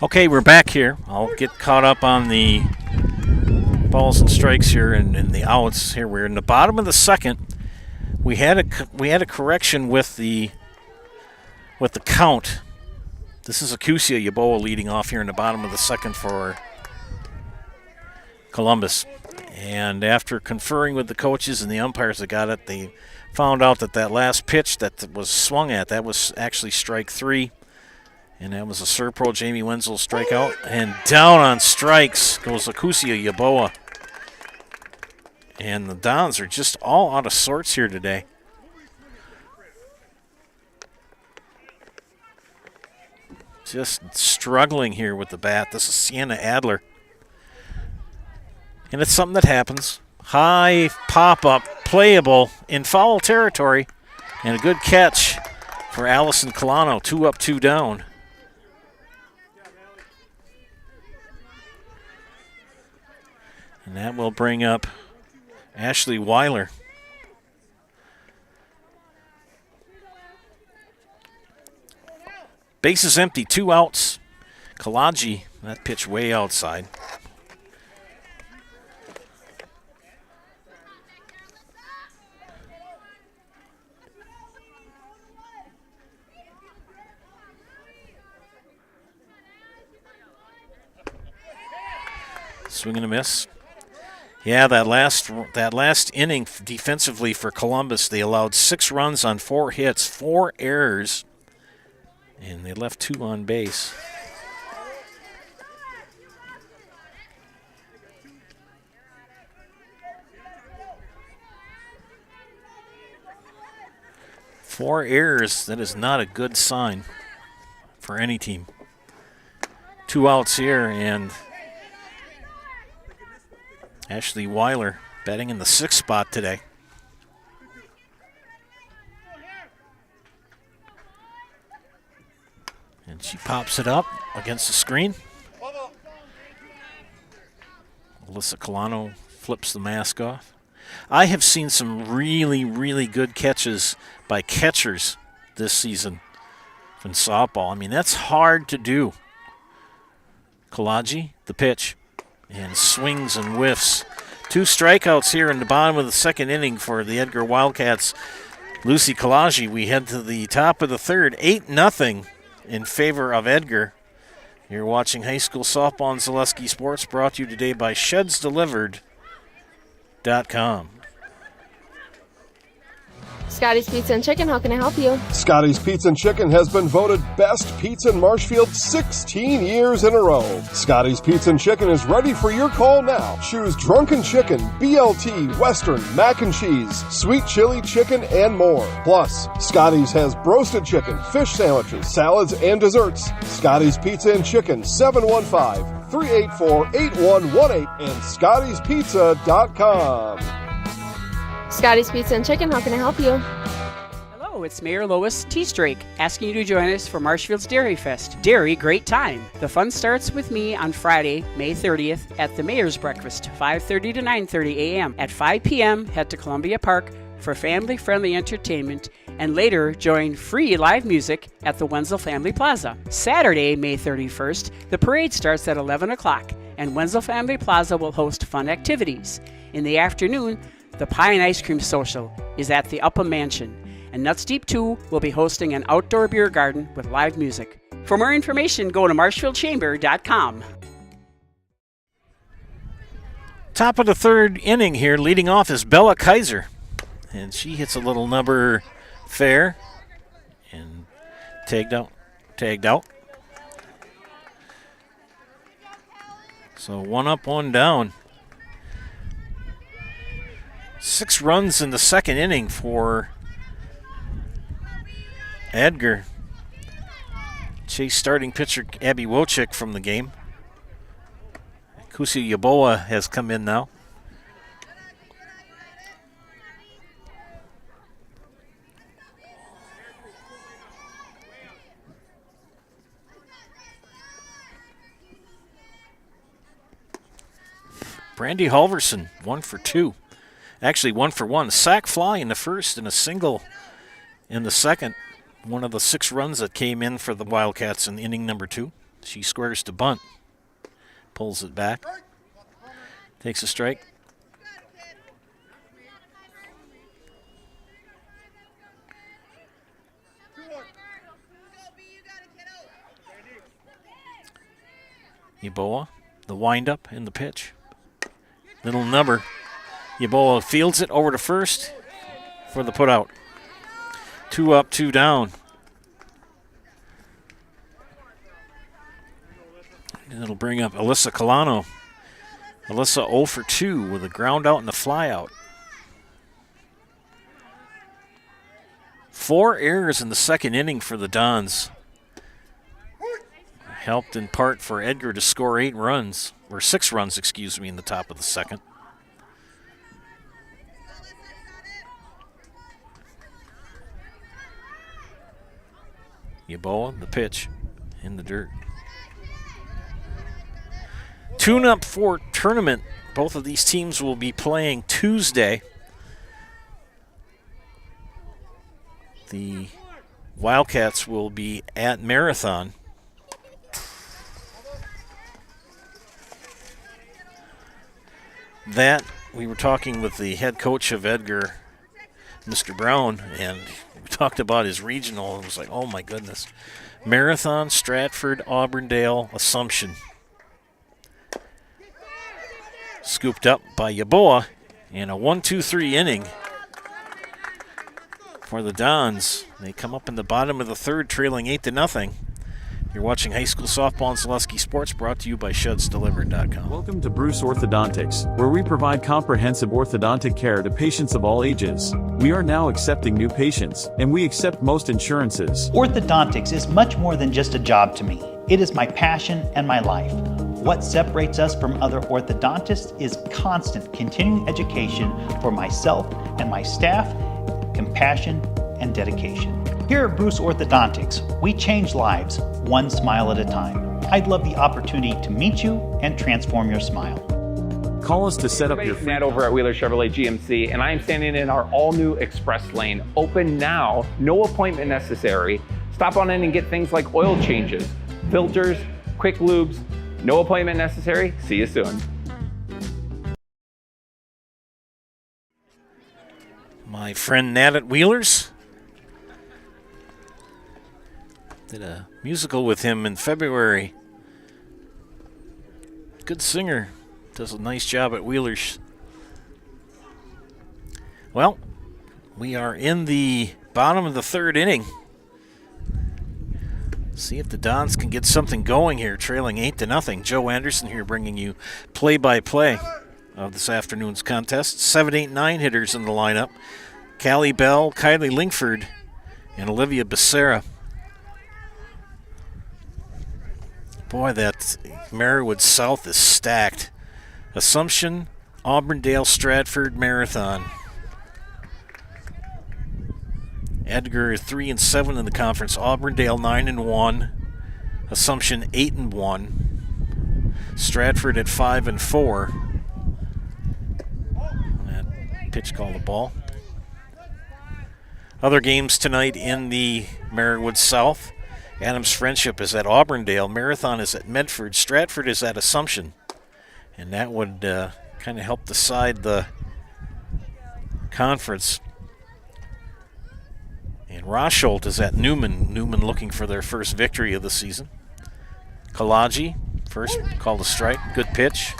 Okay, we're back here. I'll get caught up on the balls and strikes here and the outs. Here we're in the bottom of the second. We had a correction with the count. This is Akusia Yaboa leading off here in the bottom of the second for Columbus. And after conferring with the coaches and the umpires that got it, they found out that last pitch that was swung at, that was actually strike 3. And that was a Serpro Jamie Wenzel strikeout. And down on strikes goes Akusia Yaboa. And the Dons are just all out of sorts here today. Just struggling here with the bat. This is Sienna Adler. And it's something that happens. High pop-up, playable in foul territory. And a good catch for Allison Colano. 2 up, 2 down. And that will bring up Ashley Weiler. Base is empty, 2 outs. Kalaji, that pitch way outside. Swing and a miss. Yeah, that last inning defensively for Columbus, they allowed 6 runs on 4 hits, 4 errors, and they left 2 on base. Four errors, that is not a good sign for any team. 2 outs here, and Ashley Weiler batting in the 6th spot today. And she pops it up against the screen. Alyssa Colano flips the mask off. I have seen some really, really good catches by catchers this season from softball. I mean, that's hard to do. Kalaji, the pitch, and swings and whiffs. 2 strikeouts here in the bottom of the 2nd inning for the Edgar Wildcats. Lucy Kalaji, we head to the top of the 3rd, 8-0 in favor of Edgar. You're watching high school softball and Zaleski Sports, brought to you today by ShedsDelivered.com. Scotty's Pizza and Chicken, how can I help you? Scotty's Pizza and Chicken has been voted best pizza in Marshfield 16 years in a row. Scotty's Pizza and Chicken is ready for your call now. Choose drunken chicken, BLT, Western, mac and cheese, sweet chili chicken, and more. Plus, Scotty's has broasted chicken, fish sandwiches, salads, and desserts. Scotty's Pizza and Chicken, 715-384-8118 and Scotty'sPizza.com. Scotty's Pizza and Chicken, how can I help you? Hello, it's Mayor Lois T. Strake asking you to join us for Marshfield's Dairy Fest. Dairy, great time. The fun starts with me on Friday, May 30th at the Mayor's Breakfast, 5:30 to 9:30 a.m. At 5 p.m., head to Columbia Park for family-friendly entertainment, and later join free live music at the Wenzel Family Plaza. Saturday, May 31st, the parade starts at 11 o'clock, and Wenzel Family Plaza will host fun activities. In the afternoon, the Pie and Ice Cream Social is at the Upham Mansion, and Nuts Deep 2 will be hosting an outdoor beer garden with live music. For more information, go to marshfieldchamber.com. Top of the 3rd inning here, leading off is Bella Kaiser. And she hits a little number fair and tagged out. So 1 up, 1 down. 6 runs in the 2nd inning for Edgar. Chase starting pitcher Abby Wojcik from the game. Kusi Yaboa has come in now. Brandy Halverson, 1 for 2. Actually, 1 for 1. Sack fly in the 1st and a single in the 2nd. One of the 6 runs that came in for the Wildcats in inning number 2. She squares to bunt. Pulls it back. Takes a strike. Yeboah, the windup and the pitch. Little number. Yeboah fields it over to first for the putout. 2 up, 2 down. And it'll bring up Alyssa Colano. Alyssa 0 for 2 with a ground out and a fly out. 4 errors in the second inning for the Dons. Helped in part for Edgar to score 6 runs, in the top of the second. Yeboah, the pitch, in the dirt. Tune-up for tournament. Both of these teams will be playing Tuesday. The Wildcats will be at Marathon. That, we were talking with the head coach of Edgar, Mr. Brown, and we talked about his regional, and it was like, oh my goodness. Marathon, Stratford, Auburndale, Assumption. Scooped up by Yeboah in a 1-2-3 inning for the Dons. They come up in the bottom of the third, trailing 8-0. You're watching High School Softball and Zaleski Sports, brought to you by ShudsDelivered.com. Welcome to Bruce Orthodontics, where we provide comprehensive orthodontic care to patients of all ages. We are now accepting new patients, and we accept most insurances. Orthodontics is much more than just a job to me. It is my passion and my life. What separates us from other orthodontists is constant continuing education for myself and my staff, compassion, and dedication. Here at Bruce Orthodontics, we change lives one smile at a time. I'd love the opportunity to meet you and transform your smile. Call us to set up your Matt over at Wheeler Chevrolet GMC, and I am standing in our all-new Express Lane. Open now, no appointment necessary. Stop on in and get things like oil changes, filters, quick lubes. No appointment necessary. See you soon. My friend Nat at Wheelers. Did a musical with him in February. Good singer. Does a nice job at Wheelers. Well, we are in the bottom of the third inning. See if the Dons can get something going here, trailing 8-0. Joe Anderson here bringing you play-by-play of this afternoon's contest. 7, 8, 9 hitters in the lineup. Callie Bell, Kylie Linkford, and Olivia Becerra. Boy, that Marywood South is stacked. Assumption, Auburndale, Stratford, Marathon. Edgar is 3-7 in the conference. Auburndale 9-1. Assumption 8-1. Stratford at 5-4. That pitch called a ball. Other games tonight in the Marywood South. Adams Friendship is at Auburndale. Marathon is at Medford. Stratford is at Assumption. And that would kind of help decide the conference. And Rosholt is at Newman. Newman looking for their first victory of the season. Kalaji, first called a strike. Good pitch.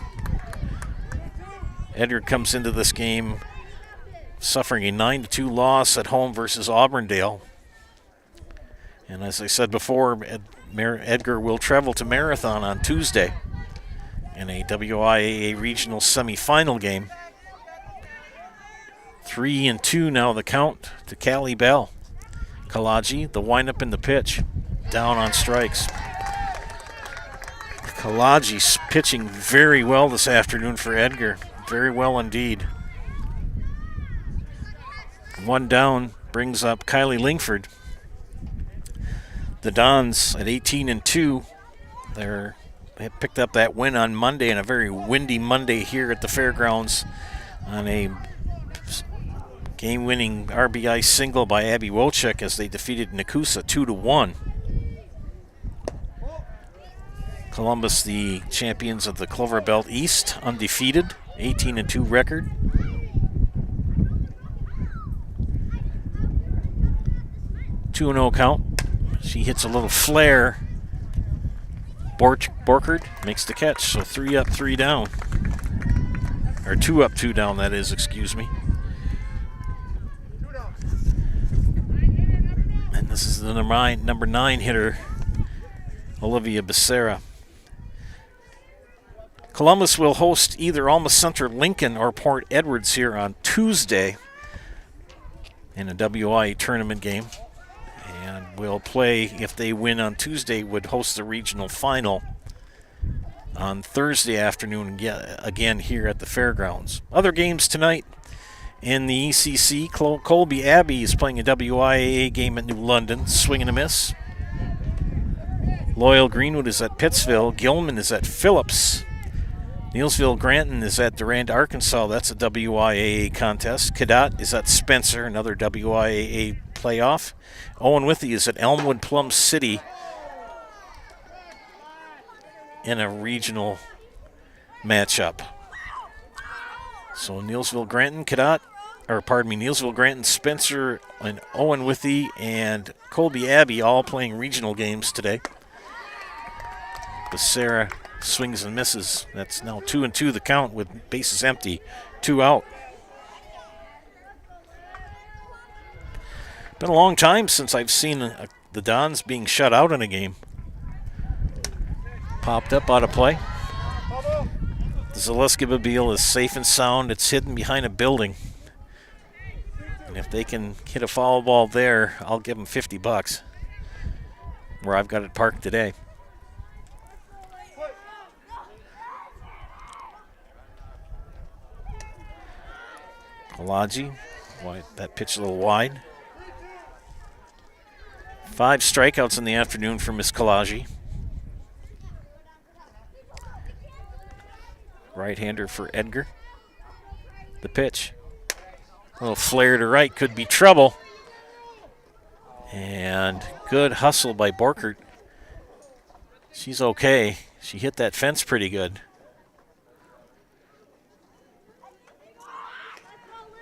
Edgar comes into this game suffering a 9-2 loss at home versus Auburndale. And as I said before, Edgar will travel to Marathon on Tuesday in a WIAA regional semifinal game. 3-2 now the count to Callie Bell. Kalaji, the windup in the pitch, down on strikes. Kalaji's pitching very well this afternoon for Edgar. Very well indeed. One down brings up Kylie Linkford. The Dons at 18-2. They picked up that win on Monday, and a very windy Monday here at the fairgrounds on a game-winning RBI single by Abby Wojcik as they defeated Nakusa 2-1. Columbus, the champions of the Clover Belt East, undefeated, 18-2 record. Two 2-0 count. She hits a little flare. Borkert makes the catch, so 3 up, 3 down. Or 2 up, 2 down, that is, excuse me. And this is the number 9 hitter, Olivia Becerra. Columbus will host either Alma Center Lincoln or Port Edwards here on Tuesday in a WIAA tournament game. And will play, if they win on Tuesday, would host the regional final on Thursday afternoon again here at the fairgrounds. Other games tonight in the ECC, Colby Abbey is playing a WIAA game at New London, swing and a miss. Loyal Greenwood is at Pittsville. Gilman is at Phillips. Neilsville Granton is at Durand, Arkansas. That's a WIAA contest. Cadott is at Spencer, another WIAA playoff. Owen Withy is at Elmwood Plum City in a regional matchup. So Neilsville Granton, Neilsville Granton, Spencer, and Owen Withy, and Colby Abbey all playing regional games today. Becerra swings and misses. That's now 2-2 the count with bases empty, 2 out. Been a long time since I've seen the Dons being shut out in a game. Popped up out of play. The Zaleski Mobile is safe and sound. It's hidden behind a building. And if they can hit a foul ball there, I'll give them $50 where I've got it parked today. Kalaji, that pitch a little wide. 5 strikeouts in the afternoon for Miss Kalaji. Right-hander for Edgar. The pitch. A little flare to right, could be trouble. And good hustle by Borkert. She's okay. She hit that fence pretty good.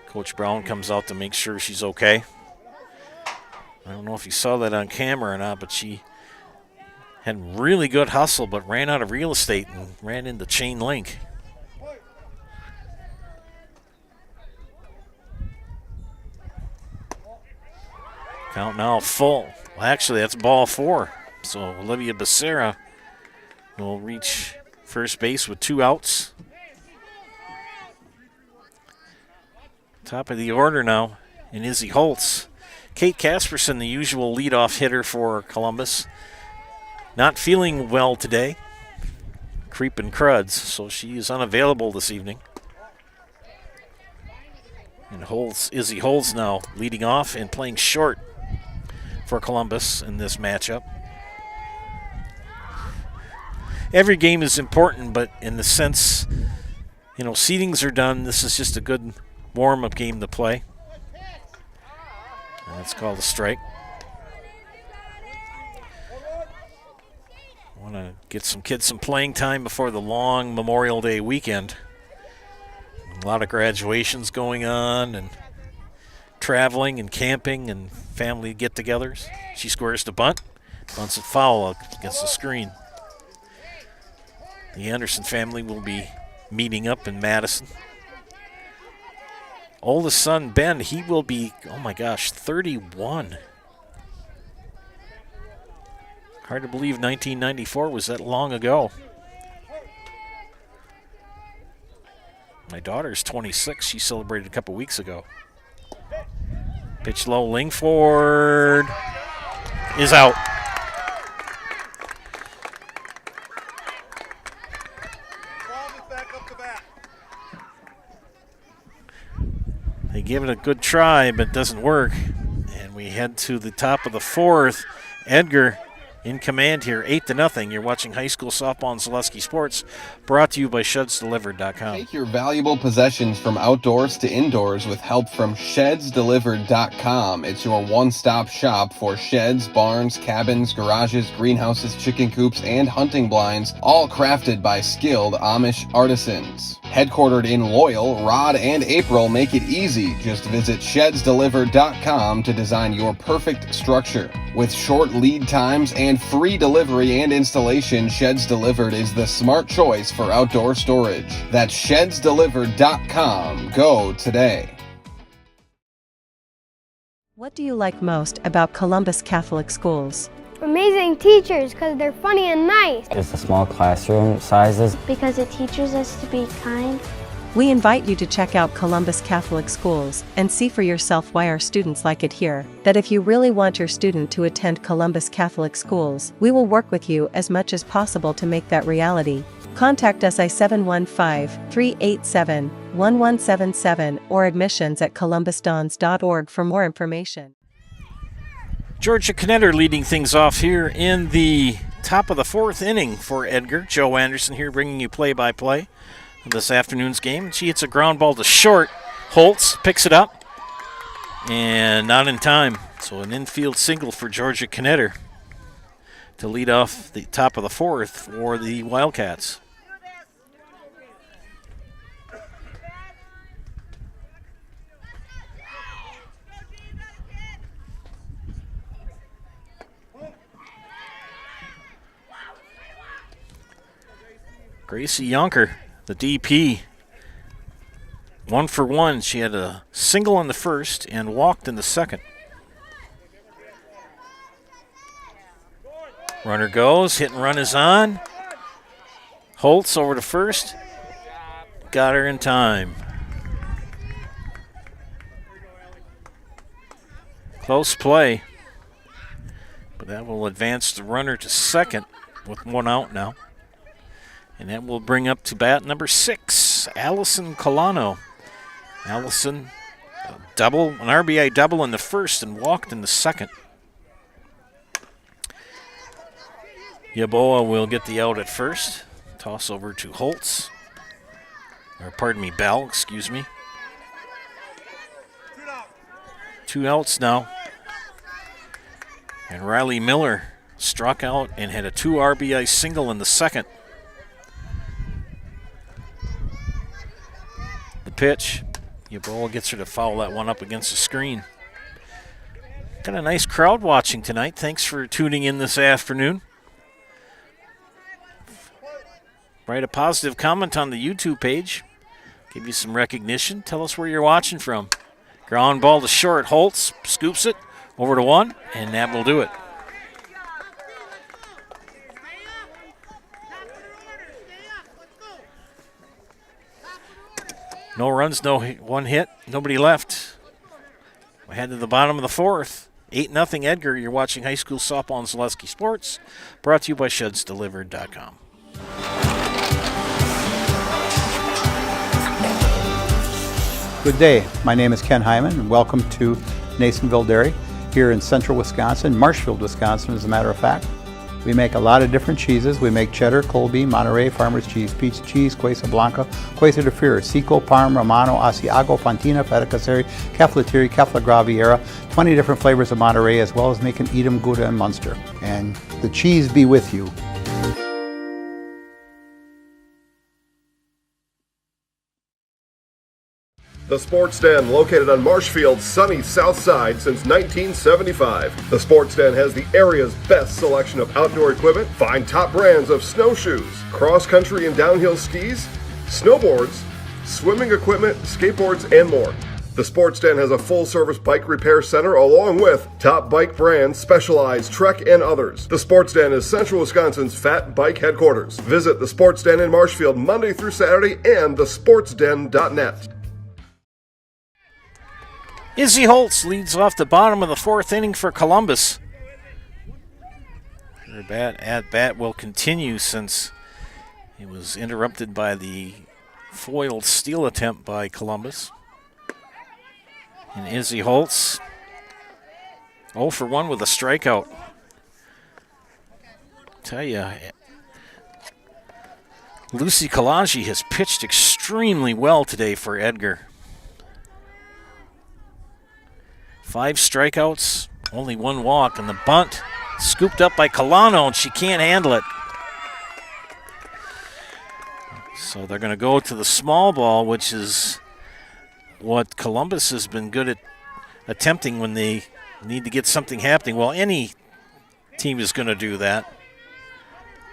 Coach Brown comes out to make sure she's okay. I don't know if you saw that on camera or not, but she had really good hustle, but ran out of real estate and ran into chain link. Count now full. Well, actually, that's ball 4. So Olivia Becerra will reach first base with 2 outs. Top of the order now in Izzy Holtz. Kate Casperson, the usual leadoff hitter for Columbus, not feeling well today. Creeping cruds, so she is unavailable this evening. And Izzy Holtz now leading off and playing short for Columbus in this matchup. Every game is important, but in the sense, seedings are done. This is just a good warm-up game to play. And that's called a strike. Want to get some kids some playing time before the long Memorial Day weekend. A lot of graduations going on and traveling and camping and family get-togethers. She squares the bunt. Bunts it foul against the screen. The Anderson family will be meeting up in Madison. Oldest son, Ben, he will be, 31. Hard to believe 1994 was that long ago. My daughter's 26. She celebrated a couple weeks ago. Pitch low, Lingford is out. They give it a good try, but it doesn't work. And we head to the top of the 4th. Edgar in command here, 8-0. You're watching high school softball and Zaleski Sports, brought to you by ShedsDelivered.com. Take your valuable possessions from outdoors to indoors with help from ShedsDelivered.com. It's your one-stop shop for sheds, barns, cabins, garages, greenhouses, chicken coops, and hunting blinds, all crafted by skilled Amish artisans. Headquartered in Loyal, Rod and April make it easy. Just visit ShedsDelivered.com to design your perfect structure. With short lead times and free delivery and installation, Sheds Delivered is the smart choice for outdoor storage. That's ShedsDelivered.com. Go today. What do you like most about Columbus Catholic Schools? Amazing teachers, because they're funny and nice. It's the small classroom sizes. Because it teaches us to be kind. We invite you to check out Columbus Catholic Schools and see for yourself why our students like it here. That if you really want your student to attend Columbus Catholic Schools, we will work with you as much as possible to make that reality. Contact us at 715-387-1177 or admissions@columbusdons.org for more information. Georgia Knetter leading things off here in the top of the fourth inning for Edgar. Joe Anderson here bringing you play-by-play of this afternoon's game. She hits a ground ball to short. Holtz picks it up and not in time. So an infield single for Georgia Knetter to lead off the top of the fourth for the Wildcats. Gracie Yonker, the DP, 1 for 1. She had a single in the first and walked in the second. Runner goes, hit and run is on. Holtz over to first. Got her in time. Close play. But that will advance the runner to second with 1 out now. And that will bring up to bat number 6, Allison Colano. Allison, an RBI double in the first and walked in the second. Yaboa will get the out at first. Toss over to Holtz. Or pardon me, Bell, excuse me. 2 outs now. And Riley Miller struck out and had a 2 RBI single in the second. The pitch. Yaboa gets her to foul that one up against the screen. Got a nice crowd watching tonight. Thanks for tuning in this afternoon. Write a positive comment on the YouTube page. Give you some recognition. Tell us where you're watching from. Ground ball to short. Holtz scoops it over to 1, and that will do it. No runs, no one hit, nobody left. We head to the bottom of the fourth. 8-0 Edgar. You're watching high school softball and Zaleski Sports. Brought to you by ShedsDelivered.com. Good day. My name is Ken Hyman, and welcome to Nasonville Dairy here in central Wisconsin, Marshfield, Wisconsin, as a matter of fact. We make a lot of different cheeses. We make cheddar, Colby, Monterey, Farmer's Cheese, Peach Cheese, Quesa Blanca, Quesa de Freer, Seco, Parm, Romano, Asiago, Fontina, Feta Caseri, Cafetieri, Cafla Graviera, 20 different flavors of Monterey, as well as making Edam, Gouda, and Munster. And the cheese be with you. The Sports Den, located on Marshfield's sunny south side since 1975. The Sports Den has the area's best selection of outdoor equipment. Find top brands of snowshoes, cross-country and downhill skis, snowboards, swimming equipment, skateboards, and more. The Sports Den has a full-service bike repair center along with top bike brands, Specialized, Trek, and others. The Sports Den is Central Wisconsin's Fat Bike headquarters. Visit the Sports Den in Marshfield Monday through Saturday and thesportsden.net. Izzy Holtz leads off the bottom of the fourth inning for Columbus. Her at-bat will continue since it was interrupted by the foiled steal attempt by Columbus. And Izzy Holtz 0 for 1 with a strikeout. Tell you, Lucy Kalaji has pitched extremely well today for Edgar. 5 strikeouts, only 1 walk, and the bunt scooped up by Colano, and she can't handle it. So they're going to go to the small ball, which is what Columbus has been good at attempting when they need to get something happening. Well, any team is going to do that.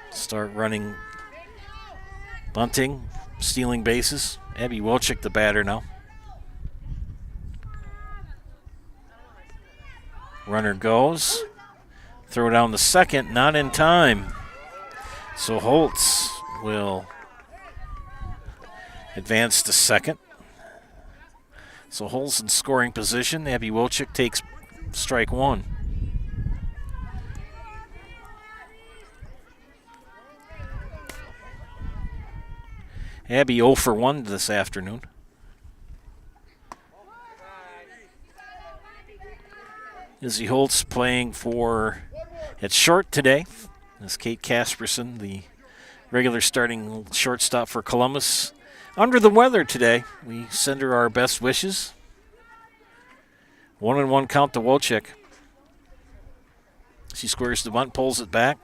Start running, bunting, stealing bases. Abby Wilczyk, the batter now. Runner goes. Throw down the second, not in time. So Holtz will advance to second. So Holtz in scoring position. Abby Wilczek takes strike one. Abby 0 for 1 this afternoon. Izzy Holtz playing at short today. As Kate Casperson, the regular starting shortstop for Columbus, under the weather today. We send her our best wishes. 1-1 count to Wilczek. She squares the bunt, pulls it back.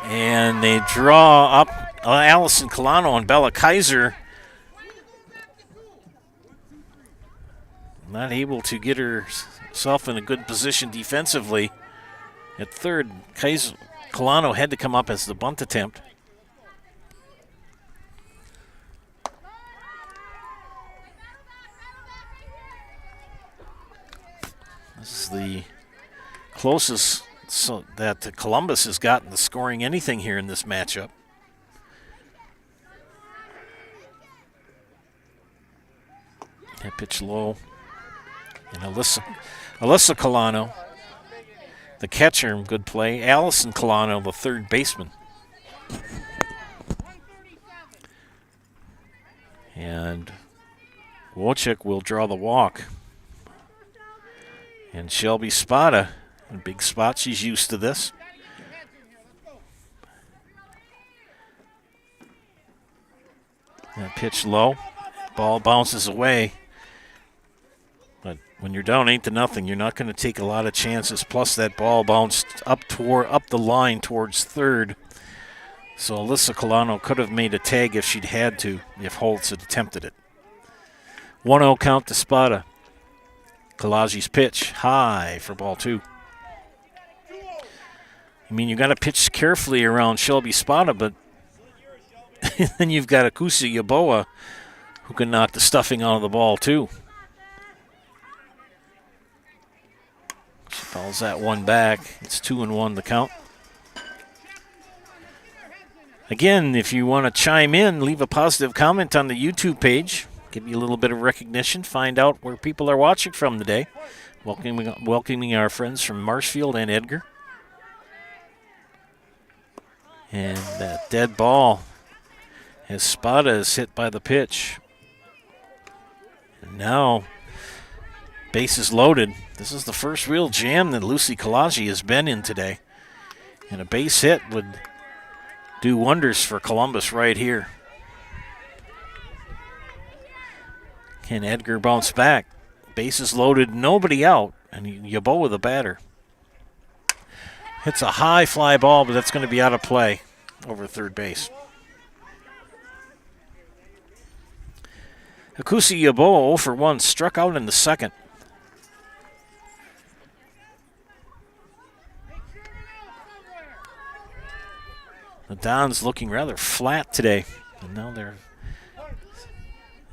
And they draw up Allison Colano and Bella Kaiser. Not able to get herself in a good position defensively. At third, Colano had to come up as the bunt attempt. This is the closest that Columbus has gotten to scoring anything here in this matchup. That pitch low. And Alyssa Colano, the catcher, good play. Allison Colano, the third baseman. And Wilczek will draw the walk. And Shelby Spada, a big spot. She's used to this. That pitch low. Ball bounces away. But when you're down 8-0, you're not going to take a lot of chances. Plus, that ball bounced up the line towards third. So Alyssa Colano could have made a tag if she'd had to, if Holtz had attempted it. 1-0 count to Spada. Kalaji's pitch, high for ball two. I mean, you got to pitch carefully around Shelby Spada, but then you've got Akusa Yaboa who can knock the stuffing out of the ball too. She fouls that one back. It's 2-1 the count. Again, if you want to chime in, leave a positive comment on the YouTube page. Give you a little bit of recognition. Find out where people are watching from today. Welcoming our friends from Marshfield and Edgar. And that dead ball as Spada is hit by the pitch. And now, bases loaded. This is the first real jam that Lucy Kalaji has been in today. And a base hit would do wonders for Columbus right here. Can Edgar bounce back? Bases loaded, nobody out, and Yaboa the batter. Hits a high fly ball, but that's going to be out of play over third base. Akusa Yaboa 0 for 1, struck out in the second. The Dons looking rather flat today, and now their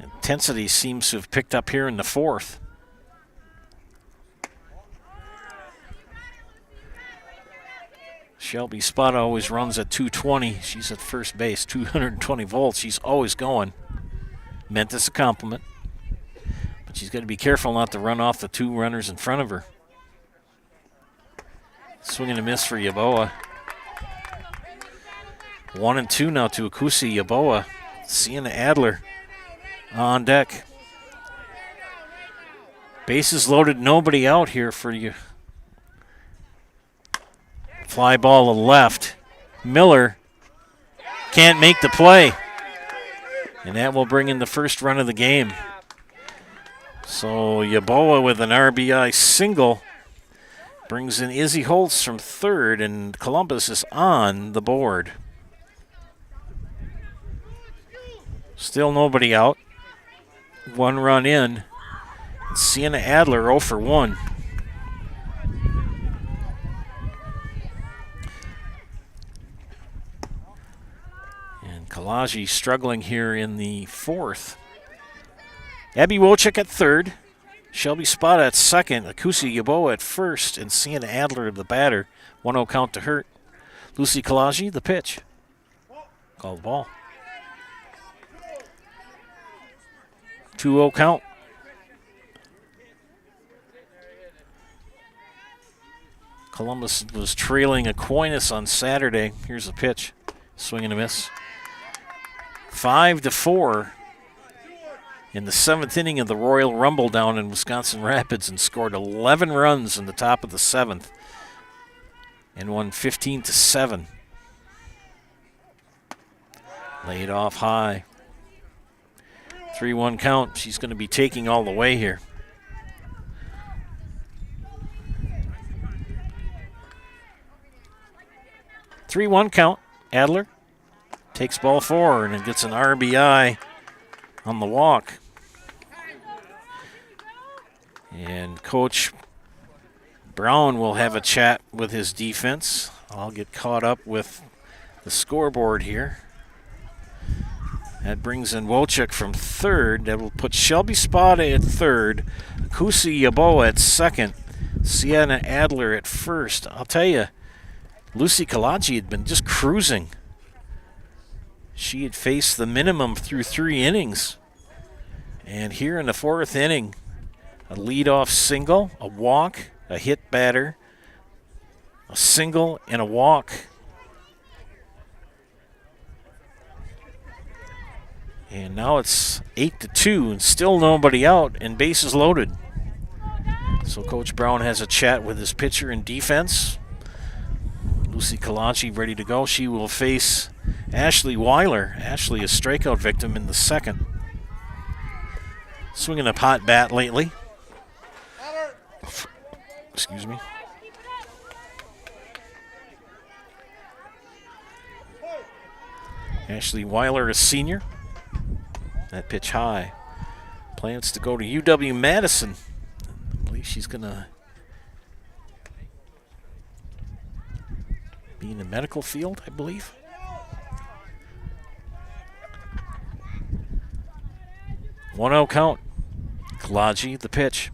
intensity seems to have picked up here in the fourth. Shelby Spada always runs at 220. She's at first base, 220 volts. She's always going. Meant as a compliment. But she's got to be careful not to run off the two runners in front of her. Swing and a miss for Yaboa. 1-2 now to Akusa Yaboa. Sienna Adler on deck. Bases loaded, nobody out here for you. Fly ball to left. Miller can't make the play. And that will bring in the first run of the game. So Yaboa with an RBI single brings in Izzy Holtz from third, and Columbus is on the board. Still nobody out. One run in. Sienna Adler 0 for 1. And Kalaji struggling here in the fourth. Abby Wilczek at third. Shelby Spada at second, Akusia Yaboa at first, and Sienna Adler the batter. 1-0 count to Hurt. Lucy Kalaji, the pitch. Called ball. 2-0 count. Columbus was trailing Aquinas on Saturday. Here's the pitch. Swing and a miss. 5-4 in the 7th inning of the Royal Rumble down in Wisconsin Rapids, and scored 11 runs in the top of the 7th and won 15-7. Laid off high. 3-1 count. She's going to be taking all the way here. Three-one count. Adler takes ball forward and gets an RBI on the walk. And Coach Brown will have a chat with his defense. I'll get caught up with the scoreboard here. That brings in Wojcik from third. That will put Shelby Spada at third, Kusi Yaboa at second, Sienna Adler at first. I'll tell you, Lucy Kalaji had been just cruising. She had faced the minimum through 3 innings. And here in the 4th inning, a leadoff single, a walk, a hit batter, a single, and a walk. And now it's 8-2 and still nobody out and bases loaded. So Coach Brown has a chat with his pitcher and defense. Lucy Kalachi ready to go. She will face Ashley Weiler. Ashley, a strikeout victim in the 2nd. Swinging a hot bat lately. Excuse me. Ashley Weiler, a senior. That pitch high. Plans to go to UW-Madison. I believe she's going to be in the medical field, I believe. One-oh count. Kalaji, the pitch.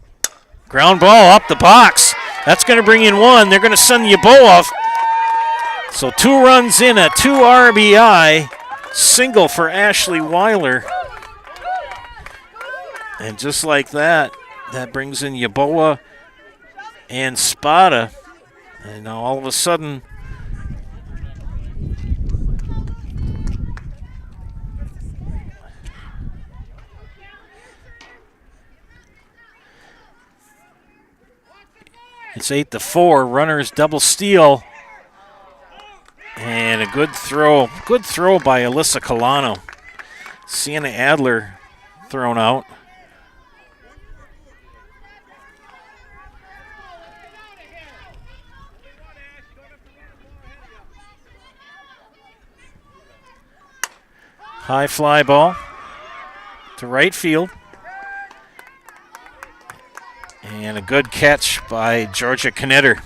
Ground ball up the box. That's going to bring in one. They're going to send Yabo off. So 2 runs in, a 2 RBI single for Ashley Weiler. And just like that, that brings in Yaboa and Spada. And now all of a sudden, it's 8-4. Runners double steal. And a good throw. Good throw by Alyssa Colano. Sienna Adler thrown out. High fly ball to right field. And a good catch by Georgia Knetter.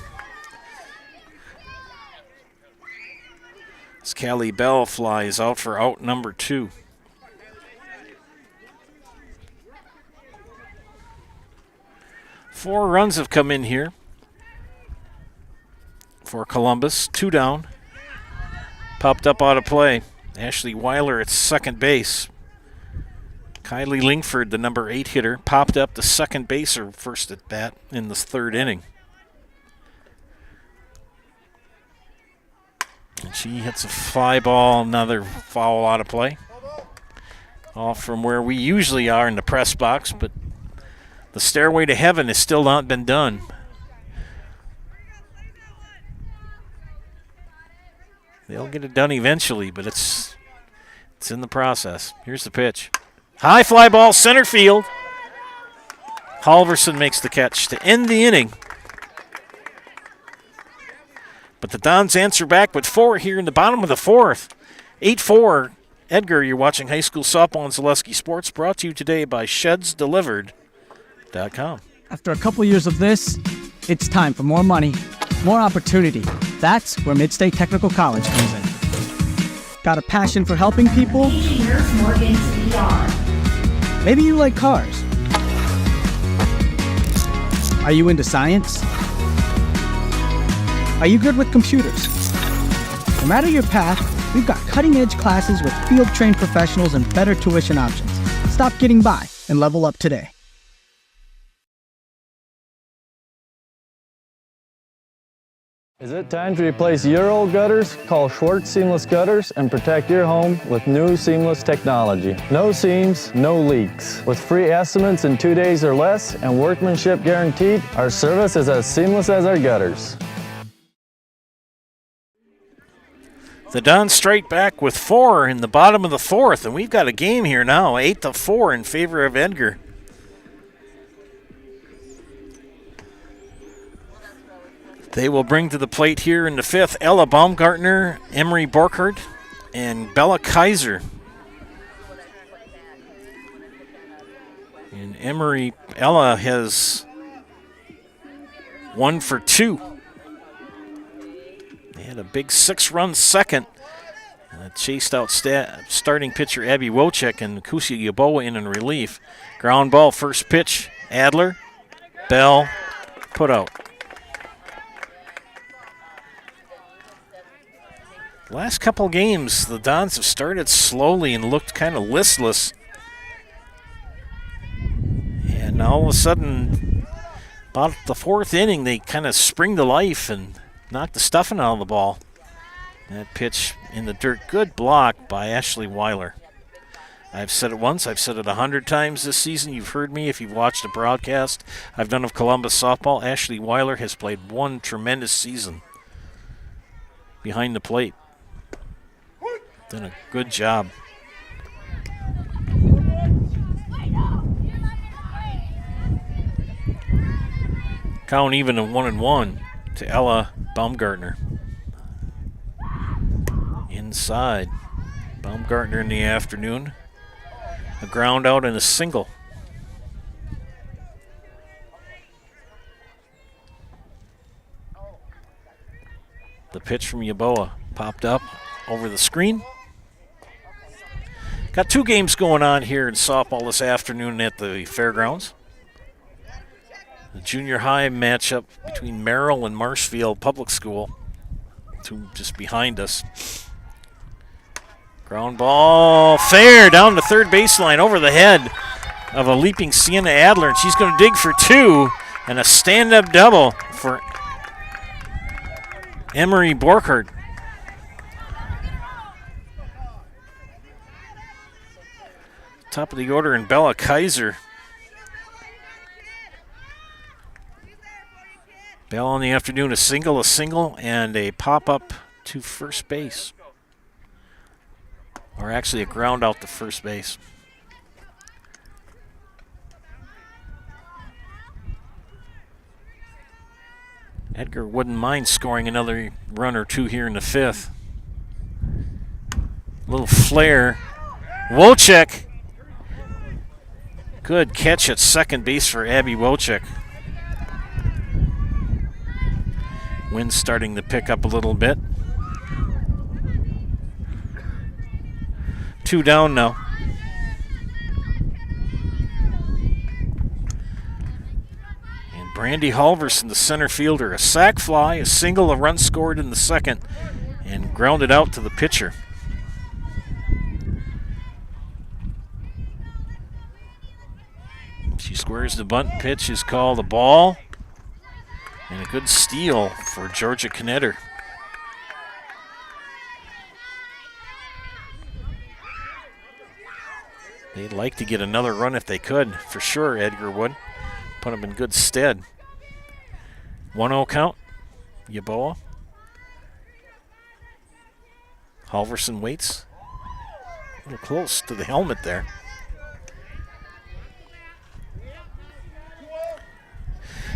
As Callie Bell flies out for out number 2. Four runs have come in here for Columbus. 2 down. Popped up out of play. Ashley Weiler at second base. Kylie Lingford, the number 8 hitter, popped up the second baser first at bat in the 3rd inning. And she hits a fly ball, another foul out of play. Off from where we usually are in the press box, but the stairway to heaven has still not been done. They'll get it done eventually, but it's in the process. Here's the pitch. High fly ball, center field. Halverson makes the catch to end the inning. But the Dons answer back with 4 here in the bottom of the 4th. 8-4. Edgar, you're watching High School Softball on Zaleski Sports, brought to you today by ShedsDelivered.com. After a couple years of this, it's time for more money, more opportunity. That's where Midstate Technical College comes in. Got a passion for helping people? Maybe you like cars. Are you into science? Are you good with computers? No matter your path, we've got cutting-edge classes with field-trained professionals and better tuition options. Stop getting by and level up today. Is it time to replace your old gutters? Call Schwartz Seamless Gutters and protect your home with new seamless technology. No seams, no leaks. With free estimates in 2 days or less and workmanship guaranteed, our service is as seamless as our gutters. The Dons strike back with 4 in the bottom of the 4th, and we've got a game here now, 8-4 in favor of Edgar. They will bring to the plate here in the 5th Ella Baumgartner, Emery Borkhardt, and Bella Kaiser. And Ella has 1 for 2. They had a big 6-run second. Chased out starting pitcher Abby Wojcik and Kusia Yaboa in relief. Ground ball, first pitch, Adler, Bell, put out. Last couple games, the Dons have started slowly and looked kind of listless. And all of a sudden, about the 4th inning, they kind of spring to life and knock the stuffing out of the ball. That pitch in the dirt, good block by Ashley Weiler. I've said it once, I've said it 100 times this season. You've heard me if you've watched the broadcast I've done of Columbus softball. Ashley Weiler has played one tremendous season behind the plate. Done a good job. Count even at 1-1 to Ella Baumgartner. Inside. Baumgartner in the afternoon. A ground out and a single. The pitch from Yaboa popped up over the screen. Got 2 games going on here in softball this afternoon at the fairgrounds. The junior high matchup between Merrill and Marshfield Public School, 2 just behind us. Ground ball fair down the third baseline over the head of a leaping Sienna Adler, and she's going to dig for 2 and a stand-up double for Emery Borkhardt. Top of the order in Bella Kaiser. Bell in the afternoon, a single, and a pop-up to first base. Or actually a ground out to first base. Edgar wouldn't mind scoring another run or 2 here in the 5th. Little flare. Wojcik. Good catch at second base for Abby Wojcik. Wind's starting to pick up a little bit. 2 down now. And Brandy Halverson, the center fielder, a sac fly, a single, a run scored in the 2nd, and grounded out to the pitcher. She squares the bunt. Pitch is called a ball. And a good steal for Georgia Knetter. They'd like to get another run if they could. For sure, Edgar would. Put them in good stead. 1-0 count. Yaboa. Halverson waits. A little close to the helmet there.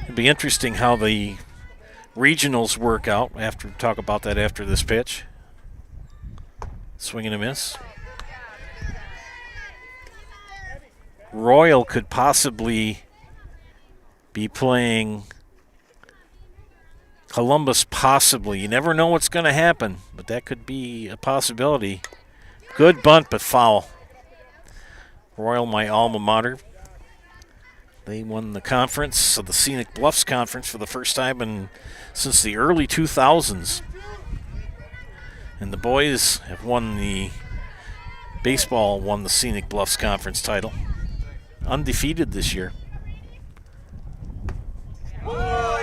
It'll be interesting how the regionals work out. Talk about that after this pitch. Swing and a miss. Royal could possibly be playing Columbus, possibly. You never know what's going to happen, but that could be a possibility. Good bunt, but foul. Royal, my alma mater. They won the conference, the Scenic Bluffs Conference, for the first time since the early 2000s. And the boys have won the Scenic Bluffs Conference title. Undefeated this year.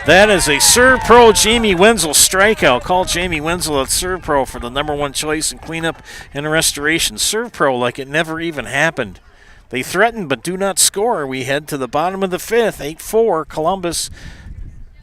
That is a Serve Pro Jamie Wenzel strikeout. Call Jamie Wenzel at Serve Pro for the #1 choice in cleanup and restoration. Serve Pro like it never even happened. They threaten but do not score. We head to the bottom of the 5th, 8-4, Columbus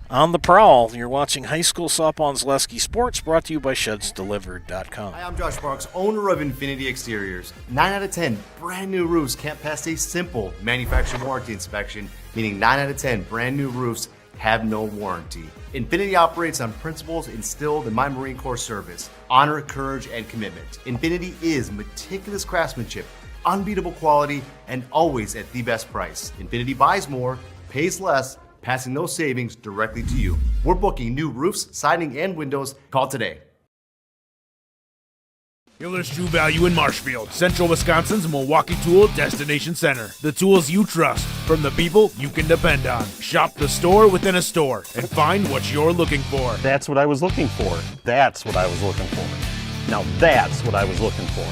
on the prowl. You're watching High School Softball and Zaleski Sports, brought to you by ShedsDelivered.com. Hi, I'm Josh Marks, owner of Infinity Exteriors. 9 out of 10 brand new roofs can't pass a simple manufacturer warranty inspection, meaning 9 out of 10 brand new roofs have no warranty. Infinity operates on principles instilled in my Marine Corps service: honor, courage, and commitment. Infinity is meticulous craftsmanship, unbeatable quality, and always at the best price. Infinity buys more, pays less, passing those savings directly to you. We're booking new roofs, siding, and windows. Call today. Hiller's True Value in Marshfield, Central Wisconsin's Milwaukee Tool Destination Center. The tools you trust from the people you can depend on. Shop the store within a store and find what you're looking for. That's what I was looking for. That's what I was looking for. Now that's what I was looking for.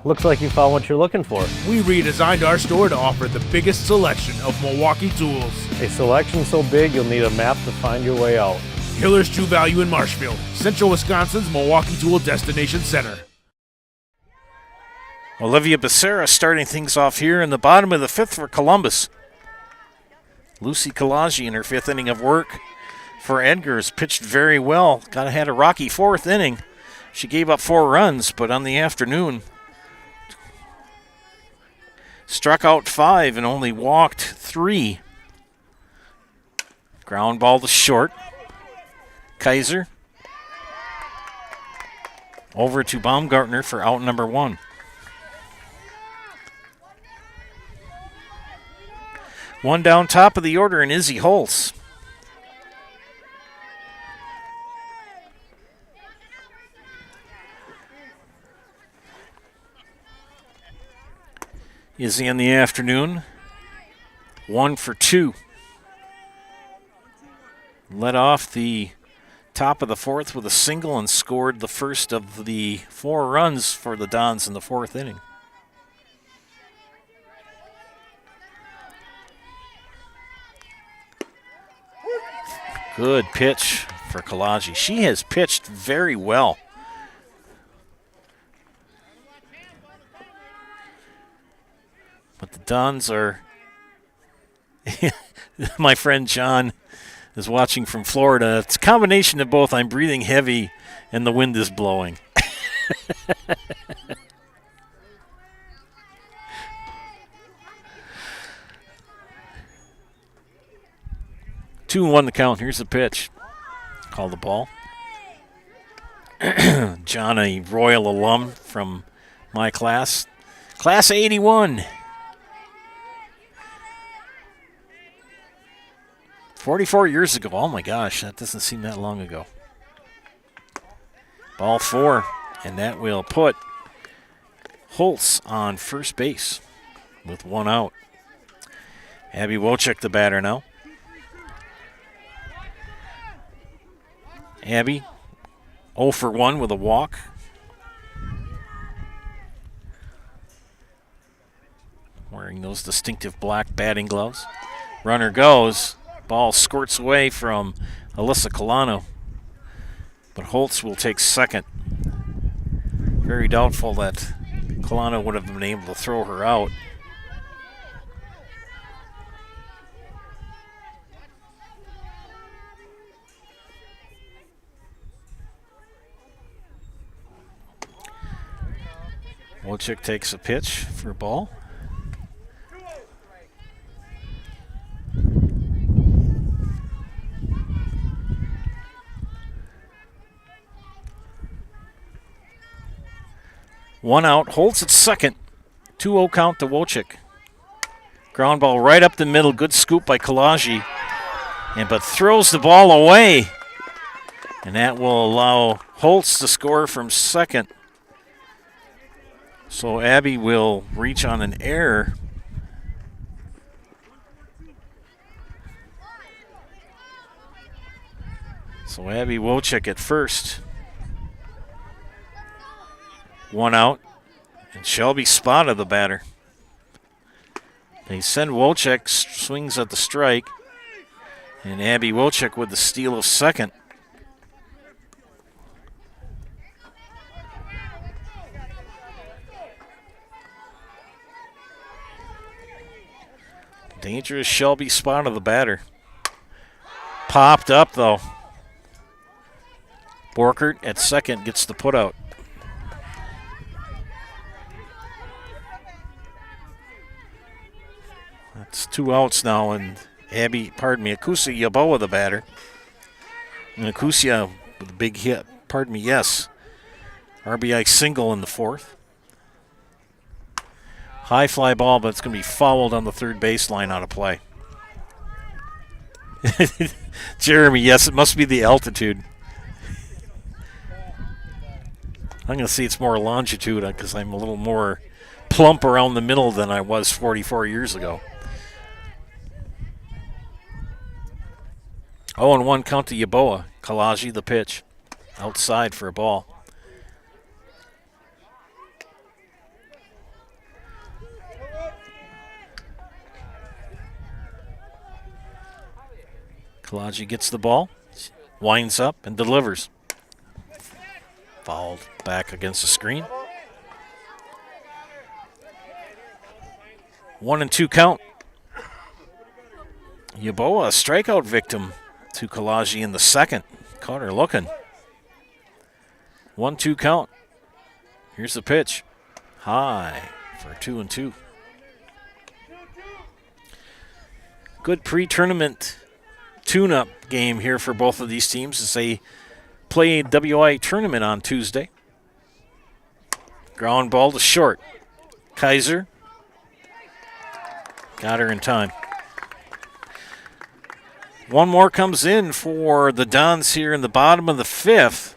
Looks like you found what you're looking for. We redesigned our store to offer the biggest selection of Milwaukee tools. A selection so big you'll need a map to find your way out. Hiller's True Value in Marshfield, Central Wisconsin's Milwaukee Tool Destination Center. Olivia Becerra starting things off here in the bottom of the 5th for Columbus. Lucy Kalaji in her 5th inning of work for Edgar has pitched very well. Had a rocky 4th inning. She gave up 4 runs, but on the afternoon struck out 5 and only walked 3. Ground ball to short. Kaiser over to Baumgartner for out number 1. One down top of the order in Izzy Holtz. Izzy in the afternoon, 1 for 2. Led off the top of the 4th with a single and scored the first of the 4 runs for the Dons in the 4th inning. Good pitch for Kalaji. She has pitched very well. But the Dons are... My friend John is watching from Florida. It's a combination of both. I'm breathing heavy and the wind is blowing. 2-1 the count. Here's the pitch. Call the ball. John, a Royal alum from my class. Class of 81. 44 years ago. Oh, my gosh. That doesn't seem that long ago. Ball 4. And that will put Holtz on first base with 1 out. Abby Wojcik, the batter now. Abby, 0 for 1 with a walk. Wearing those distinctive black batting gloves. Runner goes. Ball squirts away from Alyssa Colano. But Holtz will take second. Very doubtful that Colano would have been able to throw her out. Wojcik takes a pitch for a ball. One out. Holtz at second. 2-0 count to Wojcik. Ground ball right up the middle. Good scoop by Kalaji. But throws the ball away. And that will allow Holtz to score from second. So Abby will reach on an error. So Abby Wojcik at first. 1 out. And Shelby spotted the batter. They send Wojcik, swings at the strike. And Abby Wojcik with the steal of second. Dangerous Shelby spotted the batter. Popped up though. Borkert at second gets the putout. That's 2 outs now, and Akusa Yaboa the batter. And Akusa with a big hit. RBI single in the 4th. High fly ball, but it's going to be fouled on the third baseline out of play. Jeremy, yes, it must be the altitude. I'm going to say it's more longitude because I'm a little more plump around the middle than I was 44 years ago. 0-1 count to Yaboa. Kalaji the pitch. Outside for a ball. Kalaji gets the ball, winds up, and delivers. Fouled back against the screen. 1-2 count. Yaboa, a strikeout victim to Kalaji in the second. Caught her looking. 1-2 count. Here's the pitch. High for 2-2. Good pre-tournament tune-up game here for both of these teams as they play WIAA tournament on Tuesday. Ground ball to short. Kaiser got her in time. One more comes in for the Dons here in the bottom of the 5th.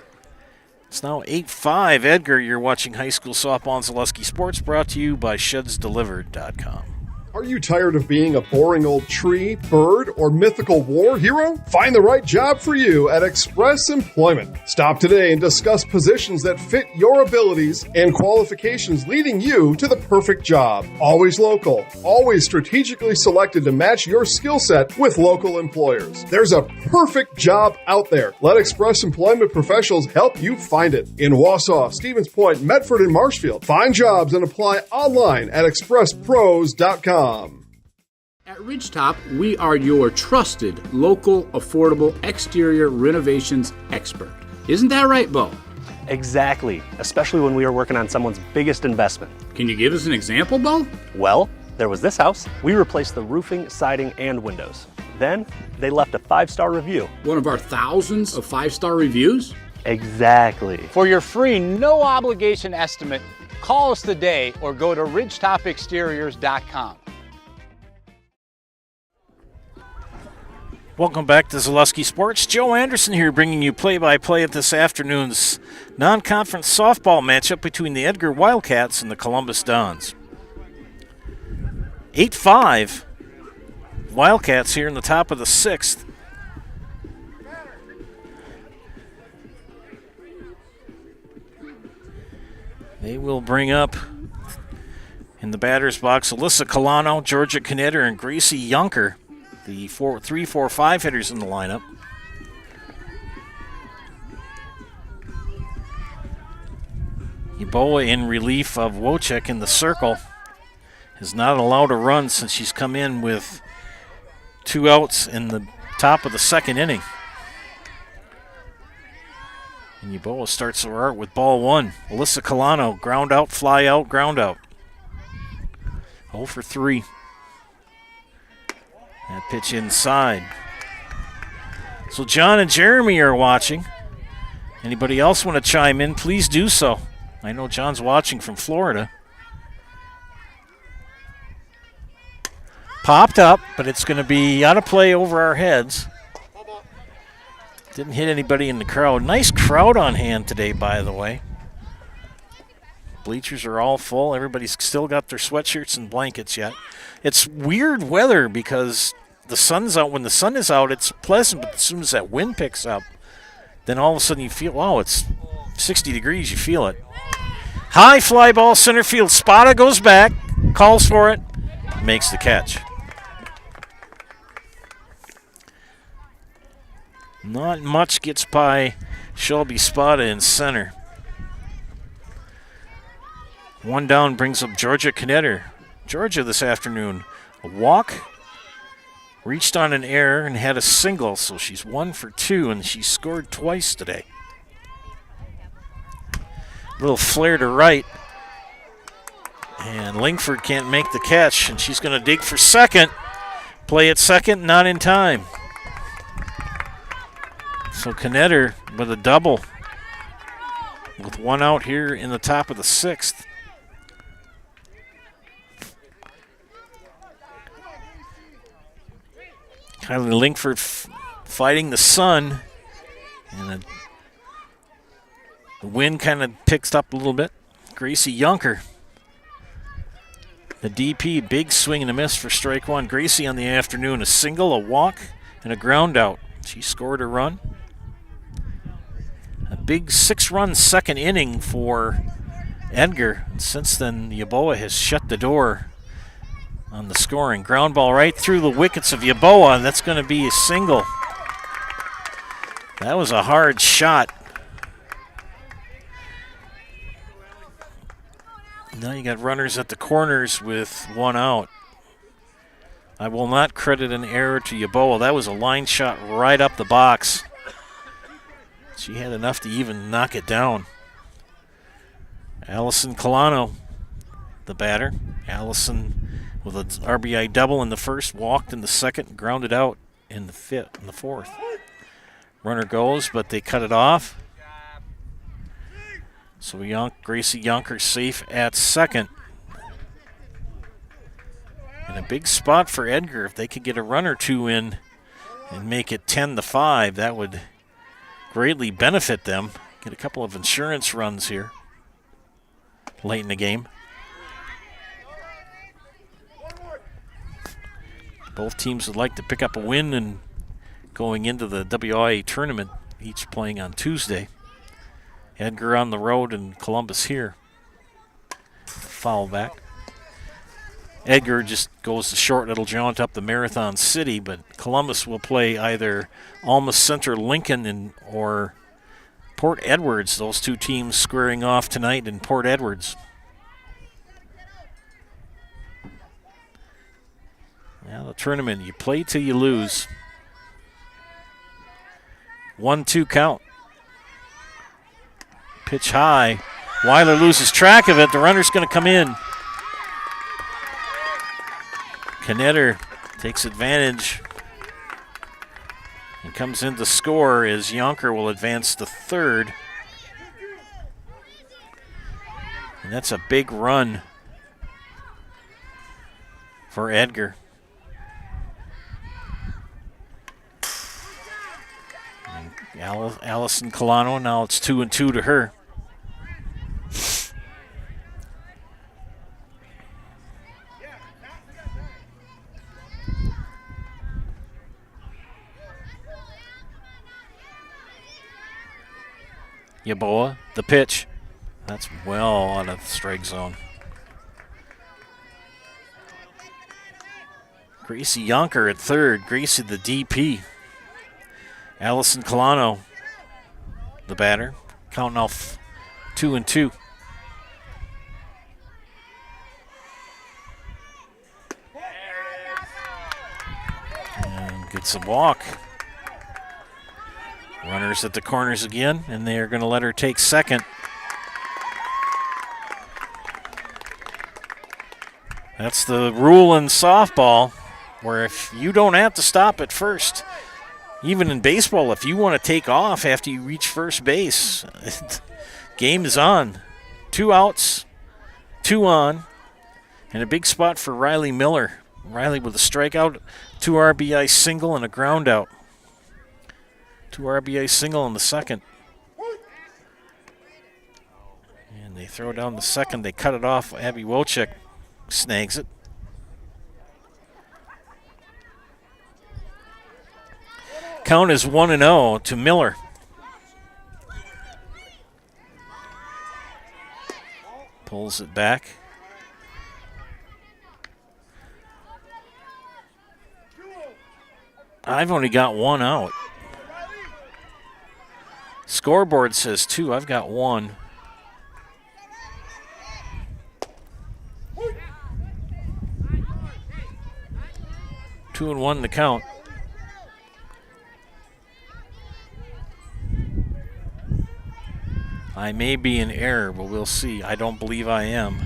It's now 8-5. Edgar, you're watching High School Softball and Zaleski Sports, brought to you by ShedsDelivered.com. Are you tired of being a boring old tree, bird, or mythical war hero? Find the right job for you at Express Employment. Stop today and discuss positions that fit your abilities and qualifications, leading you to the perfect job. Always local, always strategically selected to match your skill set with local employers. There's a perfect job out there. Let Express Employment professionals help you find it. In Wausau, Stevens Point, Medford, and Marshfield. Find jobs and apply online at expresspros.com. At Ridgetop, we are your trusted, local, affordable exterior renovations expert. Isn't that right, Bo? Exactly, especially when we are working on someone's biggest investment. Can you give us an example, Bo? Well, there was this house. We replaced the roofing, siding, and windows. Then, they left a 5-star review. One of our thousands of 5-star reviews? Exactly. For your free, no-obligation estimate, call us today or go to ridgetopexteriors.com. Welcome back to Zaleski Sports. Joe Anderson here bringing you play-by-play of this afternoon's non-conference softball matchup between the Edgar Wildcats and the Columbus Dons. 8-5. Wildcats here in the top of the 6th. They will bring up in the batter's box Alyssa Colano, Georgia Knitter, and Gracie Yunker, the 3-4-5 hitters in the lineup. Yaboa in relief of Wojcik in the circle is not allowed a run since she's come in with 2 outs in the top of the 2nd inning. And Yaboa starts her art with ball 1. Alyssa Colano, ground out, fly out, ground out. 0 for 3. That pitch inside. So John and Jeremy are watching. Anybody else want to chime in, please do so. I know John's watching from Florida. Popped up, but it's going to be out of play over our heads. Didn't hit anybody in the crowd. Nice crowd on hand today, by the way. Bleachers are all full. Everybody's still got their sweatshirts and blankets yet. It's weird weather because the sun's out. When the sun is out, it's pleasant, but as soon as that wind picks up, then all of a sudden you feel, wow, it's 60 degrees. You feel it. High fly ball center field. Spada goes back, calls for it, makes the catch. Not much gets by Shelby Spada in center. One down brings up Georgia Knetter. Georgia this afternoon, a walk, reached on an error and had a single, so she's 1 for 2, and she scored twice today. Little flare to right, and Lingford can't make the catch, and she's going to dig for second. Play at second, not in time. So Knetter with a double, with one out here in the top of the 6th. Kylie Lingford fighting the sun, and the wind kind of picks up a little bit. Gracie Yunker, the DP, big swing and a miss for strike one. Gracie on the afternoon, a single, a walk, and a ground out. She scored a run. A big 6-run second inning for Edgar. And since then, Yeboah has shut the door on the scoring. Ground ball right through the wickets of Yeboah, and that's going to be a single. That was a hard shot. Now you got runners at the corners with one out. I will not credit an error to Yeboah. That was a line shot right up the box. She had enough to even knock it down. Allison Colano, the batter. Allison with an RBI double in the first, walked in the second, grounded out in the fourth. Runner goes, but they cut it off. So Gracie Yunker safe at second. And a big spot for Edgar. If they could get a run or two in and make it 10-5, that would greatly benefit them. Get a couple of insurance runs here late in the game. Both teams would like to pick up a win and going into the WIAA tournament, each playing on Tuesday. Edgar on the road and Columbus here. Foul back. Edgar just goes the short little jaunt up the Marathon City, but Columbus will play either Alma Center Lincoln or Port Edwards. Those two teams squaring off tonight in Port Edwards. Now the tournament, you play till you lose. 1-2 count. Pitch high. Weiler loses track of it. The runner's going to come in. Knetter takes advantage and comes in to score as Yonker will advance to third. And that's a big run for Edgar. And Allison Colano, now it's 2-2 to her. Yeboah, the pitch. That's well out of the strike zone. Gracie Yonker at third. Gracie the DP. Allison Colano, the batter. Counting off 2-2. And gets a walk. Runners at the corners again, and they are going to let her take second. That's the rule in softball, where if you don't have to stop at first, even in baseball, if you want to take off after you reach first base, game is on. 2 outs, 2 on, and a big spot for Riley Miller. Riley with a strikeout, 2 RBI single, and a ground out. 2 RBI single in the second. And they throw down the second. They cut it off. Abby Wojcik snags it. Count is 1-0 to Miller. pulls it back. I've only got one out. Scoreboard says 2. I've got 1. Two and 1 to count. I may be in error, but we'll see. I don't believe I am.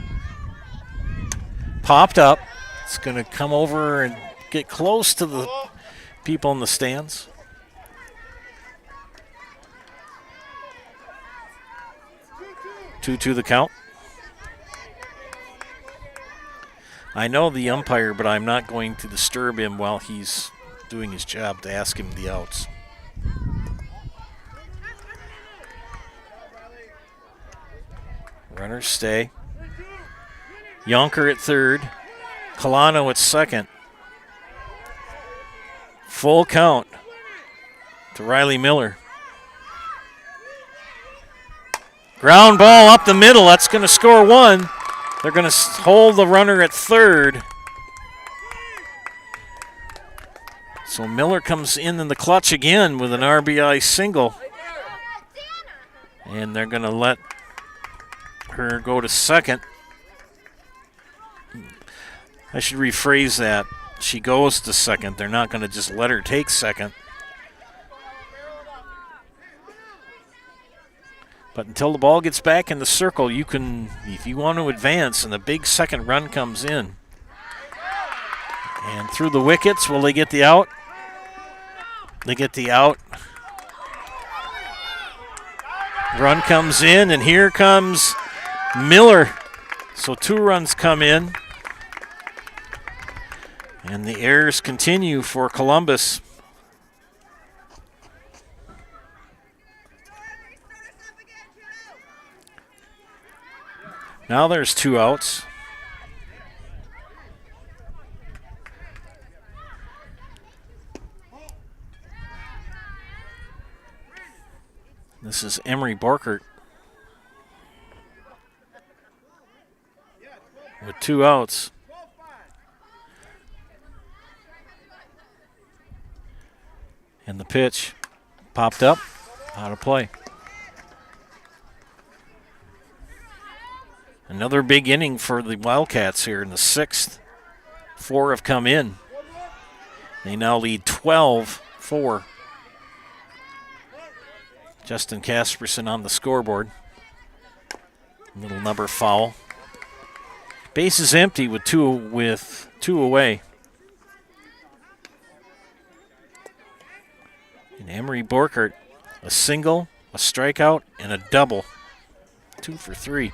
Popped up. It's going to come over and get close to the people in the stands. Two the count. I know the umpire, but I'm not going to disturb him while he's doing his job to ask him the outs. Runners stay. Yonker at third. Colano at second. Full count to Riley Miller. Ground ball up the middle. That's going to score 1. They're going to hold the runner at third. So Miller comes in the clutch again with an RBI single. And they're going to let her go to second. I should rephrase that. She goes to second. They're not going to just let her take second. But until the ball gets back in the circle, you can, if you want to advance, and the big second run comes in. And through the wickets, will they get the out? They get the out. Run comes in, and here comes Miller. So 2 runs come in. And the errors continue for Columbus. Now there's 2 outs. This is Emery Borkert with 2 outs. And the pitch popped up, out of play. Another big inning for the Wildcats here in the 6th. 4 have come in. They now lead 12-4. Justin Casperson on the scoreboard. Little number foul. Base is empty with two away. And Emery Borkert, a single, a strikeout, and a double. 2 for 3.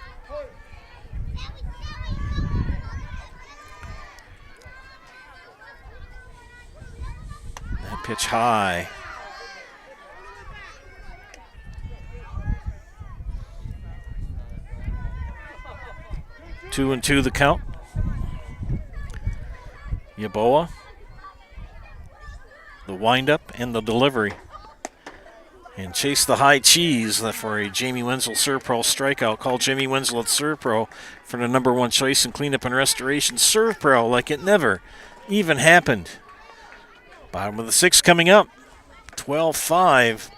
That pitch high. Two and 2 the count. Yeboah. The windup and the delivery. And chase the high cheese for a Jamie Wenzel ServPro strikeout. Call Jamie Wenzel at ServPro for the #1 choice in cleanup and restoration. ServPro like it never even happened. Bottom of the 6th coming up. 12-5.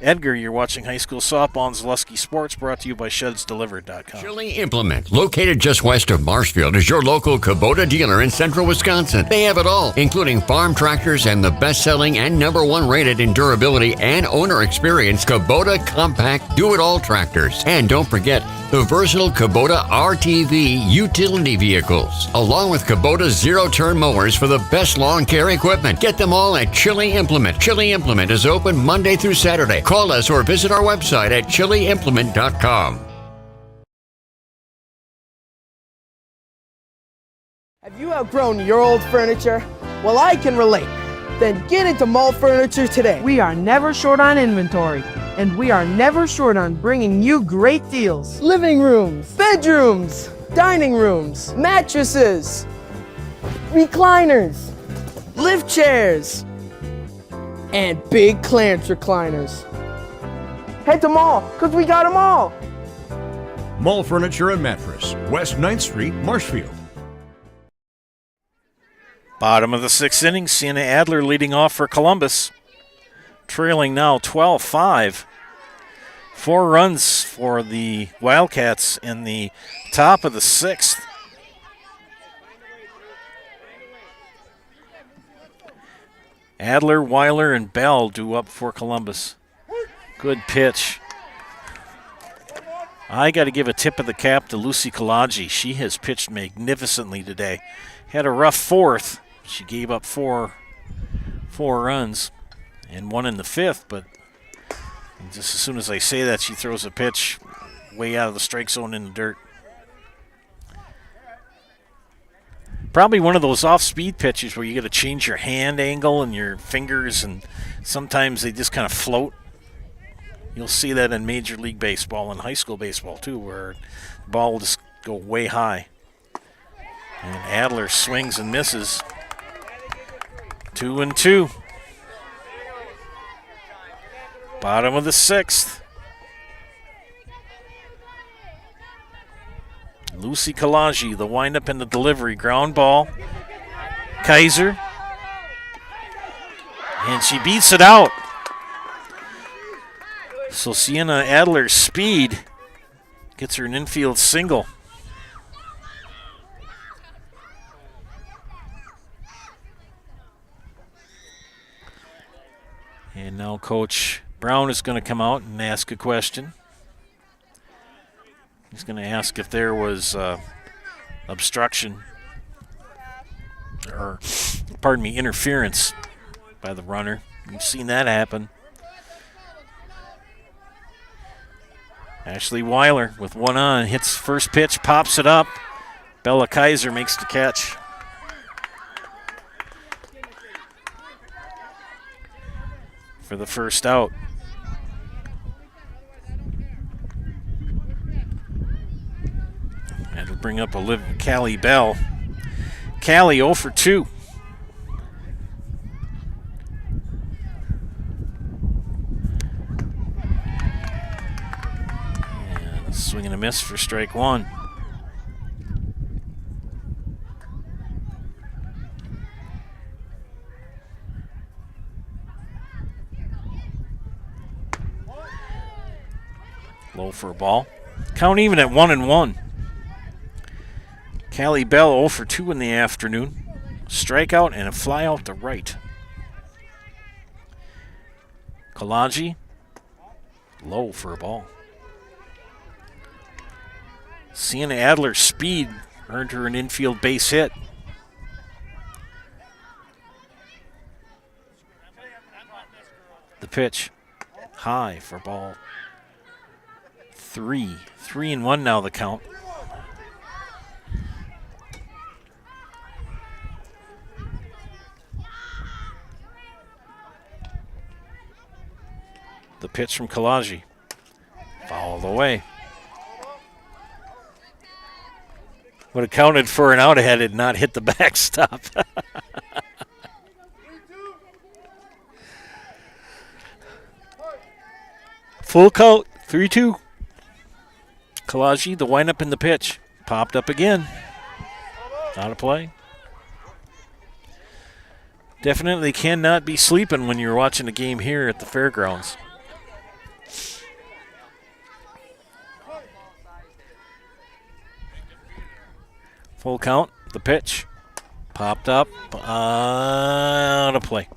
Edgar, you're watching high school softball on Zaleski Sports, brought to you by ShedsDelivered.com. Chili Implement, located just west of Marshfield, is your local Kubota dealer in central Wisconsin. They have it all, including farm tractors and the best-selling and #1 rated in durability and owner experience Kubota compact do-it-all tractors. And don't forget the versatile Kubota RTV utility vehicles, along with Kubota zero-turn mowers for the best lawn care equipment. Get them all at Chili Implement. Chili Implement is open Monday through Saturday. Call us or visit our website at chiliimplement.com. Have you outgrown your old furniture? Well, I can relate. Then get into Mall Furniture today. We are never short on inventory, and we are never short on bringing you great deals. Living rooms, bedrooms, dining rooms, mattresses, recliners, lift chairs, and big clearance recliners. Head to Mall, because we got them all. Mall Furniture and Mattress, West 9th Street, Marshfield. Bottom of the 6th inning, Sienna Adler leading off for Columbus. Trailing now 12-5. 4 runs for the Wildcats in the top of the 6th. Adler, Weiler, and Bell due up for Columbus. Good pitch. I got to give a tip of the cap to Lucy Kalagi. She has pitched magnificently today. Had a rough 4th. She gave up four runs and 1 in the 5th, but just as soon as I say that, she throws a pitch way out of the strike zone in the dirt. Probably one of those off-speed pitches where you got to change your hand angle and your fingers, and sometimes they just kind of float. You'll see that in Major League Baseball and high school baseball too, where the ball will just go way high. And Adler swings and misses. 2-2. Bottom of the 6th. Lucy Kalagi, the windup and the delivery. Ground ball. Kaiser. And she beats it out. So Sienna Adler's speed gets her an infield single. And now Coach Brown is going to come out and ask a question. He's going to ask if there was obstruction, or pardon me, interference by the runner. We've seen that happen. Ashley Weiler with 1 on, hits first pitch, pops it up. Bella Kaiser makes the catch. For the first out. That'll bring up Callie Bell. Callie 0 for 2. And swing and a miss for strike 1. Low for a ball. Count even at 1-1. Callie Bell 0 for 2 in the afternoon. Strikeout and a fly out to right. Kalagi, low for a ball. Sienna Adler's speed earned her an infield base hit. The pitch, high for ball 3. 3-1 now the count. The pitch from Kalagi. Fouled away. Would have counted for an out had it not hit the backstop. Full count, 3-2. Kalagi, the windup in the pitch. Popped up again. Out of play. Definitely cannot be sleeping when you're watching a game here at the fairgrounds. Full count, the pitch. Popped up, out of play.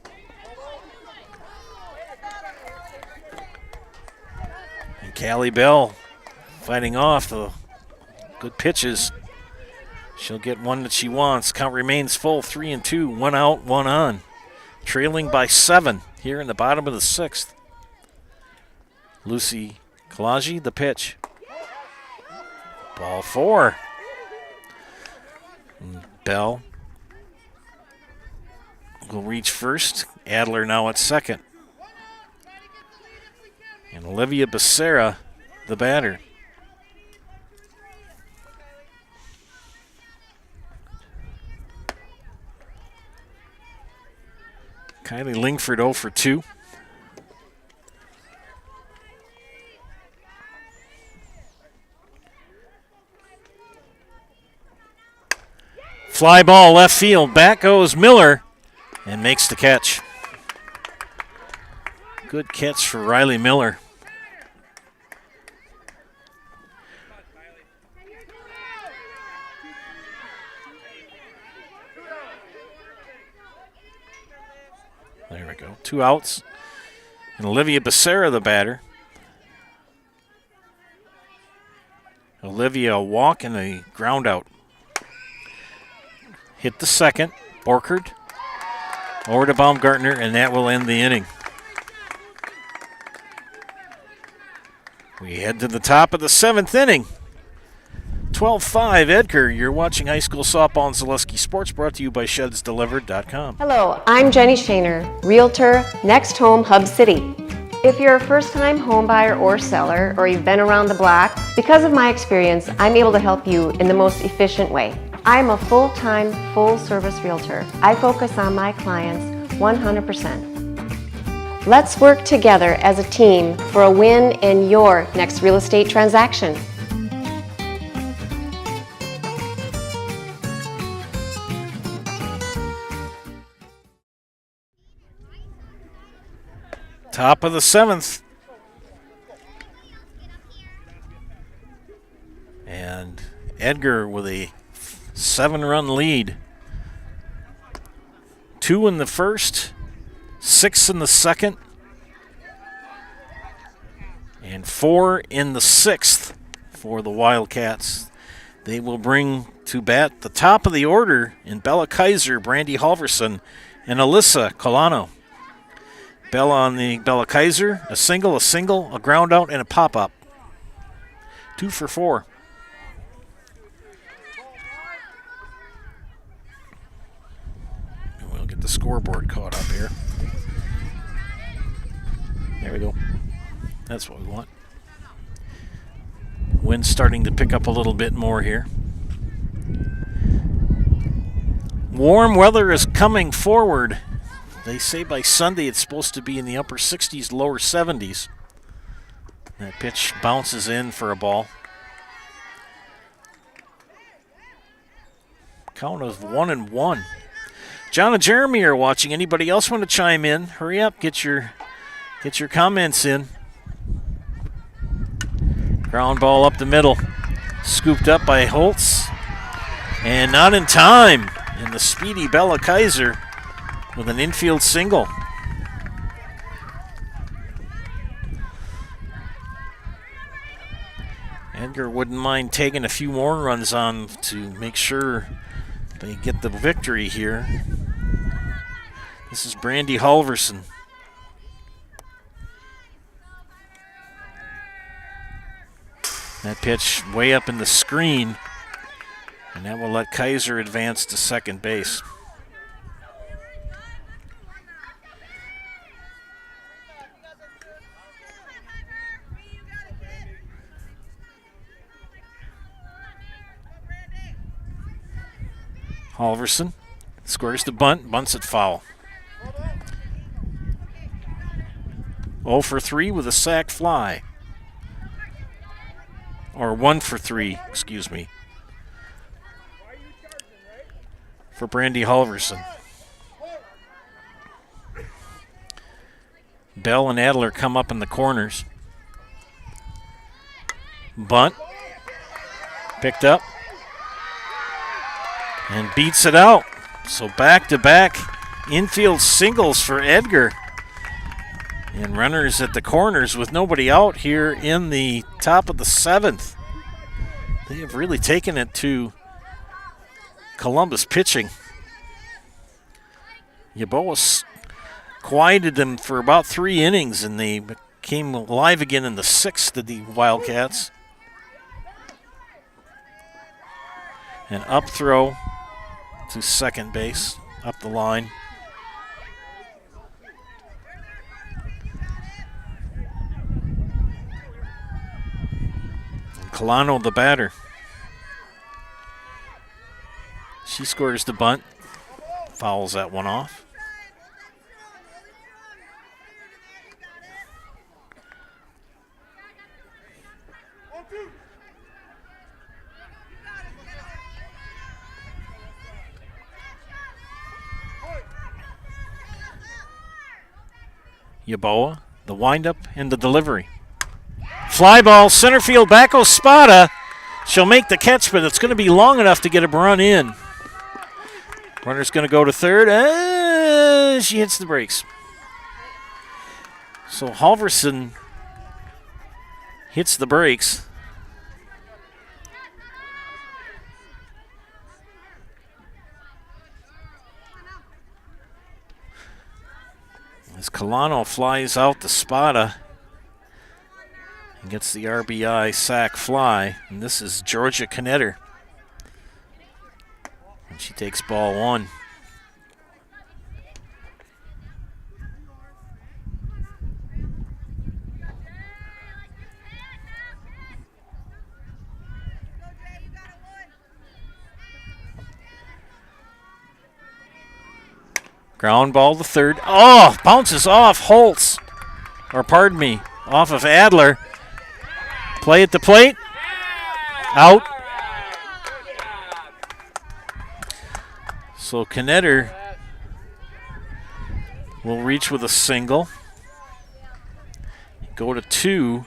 And Callie Bell fighting off the good pitches. She'll get one that she wants. Count remains full, 3-2, 1 out, 1 on. Trailing by 7 here in the bottom of the 6th. Lucy Kalagi, the pitch. Ball 4. Bell will reach first. Adler now at second. And Olivia Becerra, the batter. Kylie Lingford 0 for 2. Fly ball left field. Back goes Miller and makes the catch. Good catch for Riley Miller. There we go. 2 outs. And Olivia Becerra, the batter. Olivia, a walk and a ground out. Hit the second. Borkert over to Baumgartner, and that will end the inning. We head to the top of the 7th inning. 12-5, Edgar. You're watching high school softball and Zaleski Sports, brought to you by ShedsDelivered.com. Hello, I'm Jenny Shaner, Realtor, Next Home Hub City. If you're a first-time home buyer or seller, or you've been around the block, because of my experience, I'm able to help you in the most efficient way. I'm a full-time, full-service realtor. I focus on my clients 100%. Let's work together as a team for a win in your next real estate transaction. Top of the 7th. And Edgar with a 7-run lead. 2 in the first, 6 in the second, and 4 in the 6th for the Wildcats. They will bring to bat the top of the order in Bella Kaiser, Brandy Halverson, and Alyssa Colano. Bella on the Bella Kaiser, a single, a ground out, and a pop-up. 2 for 4. We'll get the scoreboard caught up here. There we go. That's what we want. Wind's starting to pick up a little bit more here. Warm weather is coming forward. They say by Sunday it's supposed to be in the upper 60s, lower 70s. That pitch bounces in for a ball. Count of 1-1. John and Jeremy are watching. Anybody else want to chime in? Hurry up, get your comments in. Ground ball up the middle. Scooped up by Holtz. And not in time. And the speedy Bella Kaiser with an infield single. Edgar wouldn't mind taking a few more runs on to make sure they get the victory here. This is Brandy Halverson. That pitch way up in the screen, and that will let Kaiser advance to second base. Halverson squares the bunt, bunts it foul. 0 for 3 with a sac fly. Or 1 for 3, excuse me, for Brandy Halverson. Bell and Adler come up in the corners. Bunt. Picked up. And beats it out. So back-to-back infield singles for Edgar. And runners at the corners with nobody out here in the top of the 7th. They have really taken it to Columbus pitching. Yaboa quieted them for about 3 innings, and they came alive again in the 6th of the Wildcats. An up throw to second base, up the line. Colano, the batter. She scores the bunt, fouls that one off. Yeboah, the windup, and the delivery. Fly ball, center field, back goes Spada. She'll make the catch, but it's going to be long enough to get a run in. Runner's going to go to third. She hits the brakes. So Halverson hits the brakes. As Colano flies out to Spada and gets the RBI sac fly. And this is Georgia Knetter. And she takes ball one. Ground ball to third. Oh, bounces off Holtz. Or pardon me, off of Adler. Play at the plate. Out. So Knetter will reach with a single. Go to two.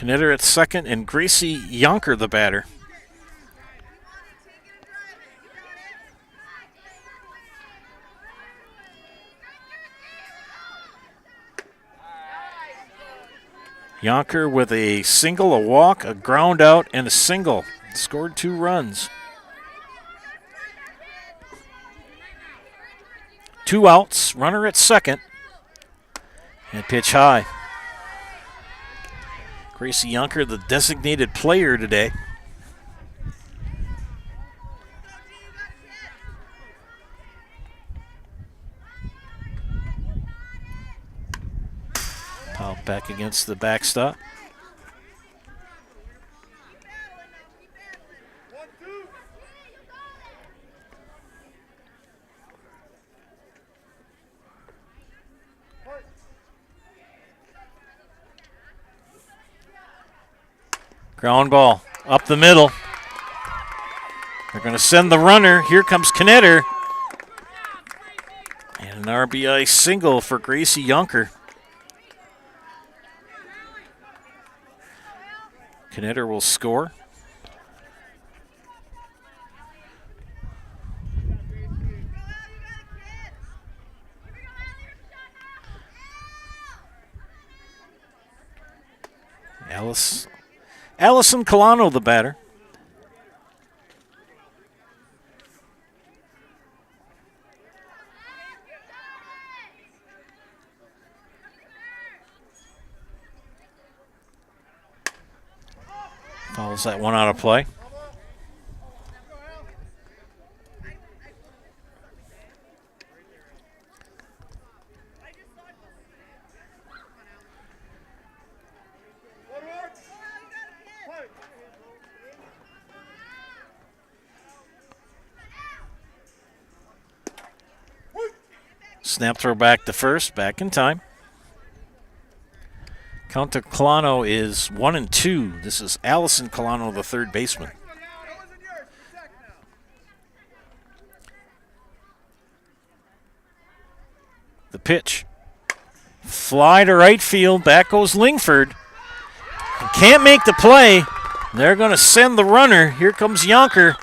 Knetter at second, and Gracie Yonker the batter. Yonker with a single, a walk, a ground out, and a single. Scored 2 runs. 2 outs, runner at second, and pitch high. Gracie Yonker, the designated player today. Out back against the backstop. Ground ball up the middle. They're going to send the runner. Here comes Knetter. And an RBI single for Gracie Yonker. Knetter will score. Allison Colano, the batter. Fouls that one out of play. Snap throw back to first, back in time. Count to Colano is 1-2. This is Allison Colano, the third baseman. The pitch. Fly to right field. Back goes Lingford. Can't make the play. They're going to send the runner. Here comes Yonker.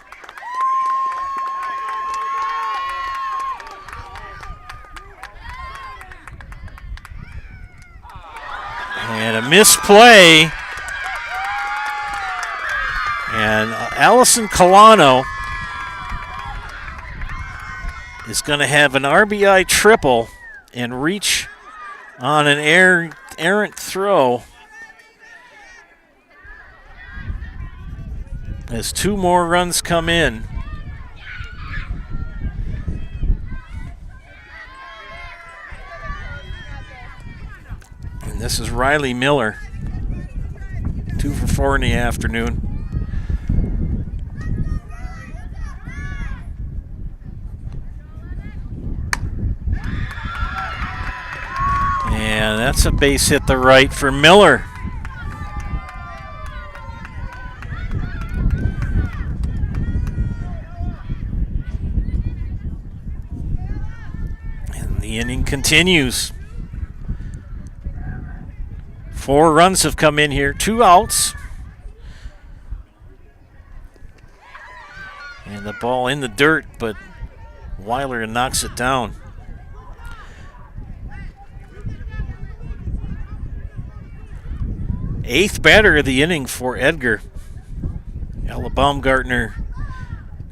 And a misplay. And Allison Colano is going to have an RBI triple and reach on an errant throw as 2 more runs come in. And this is Riley Miller, 2 for 4 in the afternoon. And that's a base hit to right for Miller. And the inning continues. 4 runs have come in here, 2 outs. And the ball in the dirt, but Weiler knocks it down. Eighth batter of the inning for Edgar. Ella Baumgartner,